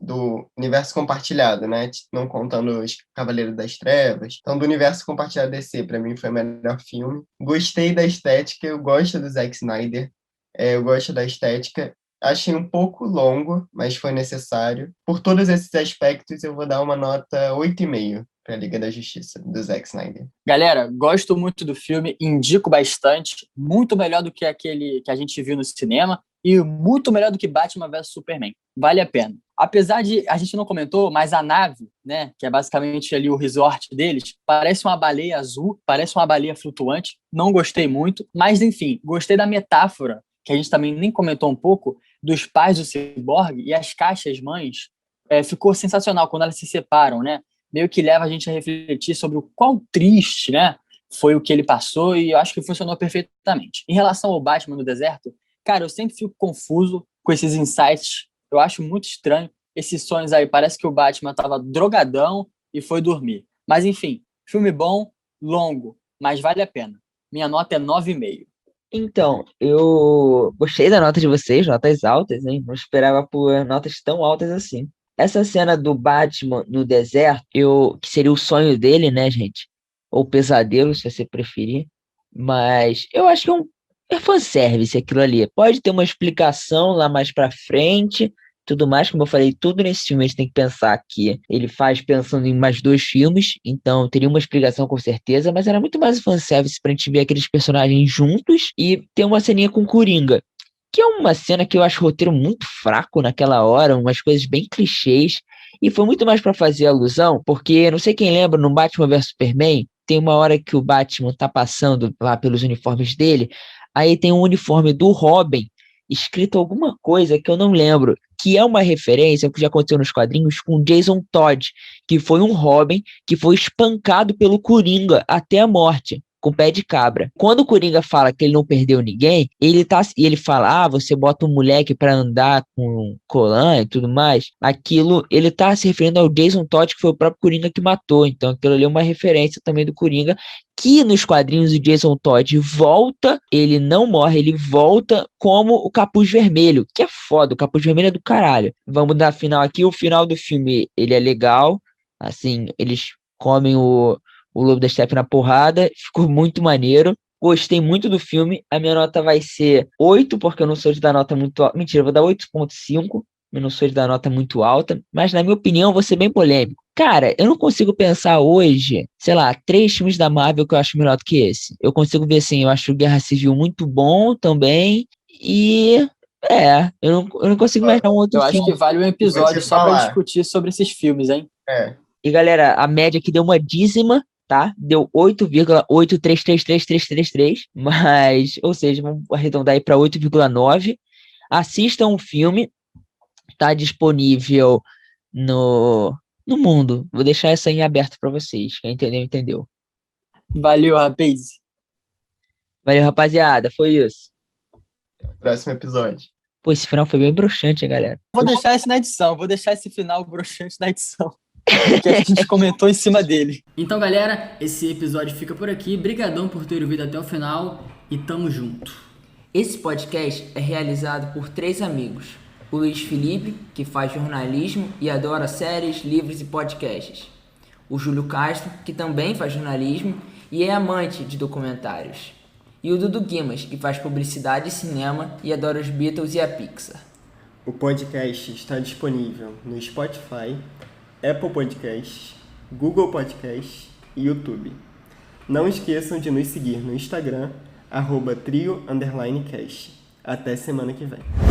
do universo compartilhado, né? Não contando os Cavaleiros das Trevas. Então, do universo compartilhado DC, para mim, foi o melhor filme. Gostei da estética, eu gosto do Zack Snyder. Eu gosto da estética. Achei um pouco longo, mas foi necessário. Por todos esses aspectos, eu vou dar uma nota 8,5 para a Liga da Justiça, do Zack Snyder. Galera, gosto muito do filme, indico bastante. Muito melhor do que aquele que a gente viu no cinema e muito melhor do que Batman vs Superman. Vale a pena. Apesar de, a gente não comentou, mas a nave, né, que é basicamente ali o resort deles, parece uma baleia azul, parece uma baleia flutuante. Não gostei muito, mas enfim, gostei da metáfora, que a gente também nem comentou um pouco, dos pais do Cyborg e as caixas mães. Ficou sensacional quando elas se separam, né? Meio que leva a gente a refletir sobre o quão triste, né, foi o que ele passou, e eu acho que funcionou perfeitamente. Em relação ao Batman no deserto, cara, eu sempre fico confuso com esses insights. Eu acho muito estranho esses sonhos aí. Parece que o Batman estava drogadão e foi dormir. Mas enfim, filme bom, longo, mas vale a pena. Minha nota é 9,5. Então, eu gostei da nota de vocês, notas altas, hein? Não esperava por notas tão altas assim. Essa cena do Batman no deserto, que seria o sonho dele, né, gente? Ou pesadelo, se você preferir. Mas eu acho que é fanservice aquilo ali. Pode ter uma explicação lá mais pra frente, tudo mais. Como eu falei, tudo nesse filme a gente tem que pensar que ele faz pensando em mais 2 filmes, então teria uma explicação com certeza, mas era muito mais fanservice pra gente ver aqueles personagens juntos e ter uma ceninha com o Coringa. Que é uma cena que eu acho o roteiro muito fraco naquela hora, umas coisas bem clichês, e foi muito mais pra fazer alusão, porque, não sei quem lembra, no Batman vs Superman, tem uma hora que o Batman tá passando lá pelos uniformes dele, aí tem um uniforme do Robin, escrito alguma coisa que eu não lembro, que é uma referência ao que já aconteceu nos quadrinhos com Jason Todd, que foi um Robin que foi espancado pelo Coringa até a morte, com pé de cabra. Quando o Coringa fala que ele não perdeu ninguém, ele fala, você bota um moleque pra andar com colã e tudo mais, aquilo, ele tá se referindo ao Jason Todd, que foi o próprio Coringa que matou, então aquilo ali é uma referência também do Coringa, que nos quadrinhos o Jason Todd volta, ele não morre, ele volta como o Capuz Vermelho, que é foda, o Capuz Vermelho é do caralho. Vamos dar final aqui, o final do filme, ele é legal, assim, eles comem o Lobo da Steppe na porrada, ficou muito maneiro, gostei muito do filme, a minha nota vai ser 8, porque eu não sou de dar nota muito alta, mentira, eu vou dar 8,5, eu não sou de dar nota muito alta, mas na minha opinião vou ser bem polêmico. Cara, eu não consigo pensar hoje, sei lá, 3 filmes da Marvel que eu acho melhor do que esse. Eu consigo ver assim, eu acho o Guerra Civil muito bom também, e eu não consigo imaginar um outro filme. Eu acho que vale um episódio só pra discutir sobre esses filmes, hein? E galera, a média aqui deu uma dízima, tá? Deu 8,8333333, mas, ou seja, vamos arredondar aí para 8,9. Assistam o filme, tá disponível no mundo. Vou deixar essa em aberto para vocês. Quem entendeu, entendeu. Valeu, rapaz. Valeu, rapaziada. Foi isso. Próximo episódio. Pô, esse final foi bem broxante, hein, galera. Vou deixar isso na edição. Vou deixar esse final broxante na edição. Que a gente comentou em cima dele. Então, galera, esse episódio fica por aqui. Brigadão por ter ouvido até o final e tamo junto. Esse podcast é realizado por 3 amigos: O Luiz Felipe, que faz jornalismo e adora séries, livros e podcasts. O Júlio Castro, que também faz jornalismo e é amante de documentários. E o Dudu Guimas, que faz publicidade e cinema e adora os Beatles e a Pixar. O podcast está disponível no Spotify, Apple Podcasts, Google Podcasts e YouTube. Não esqueçam de nos seguir no Instagram, @trio_cast. Até semana que vem.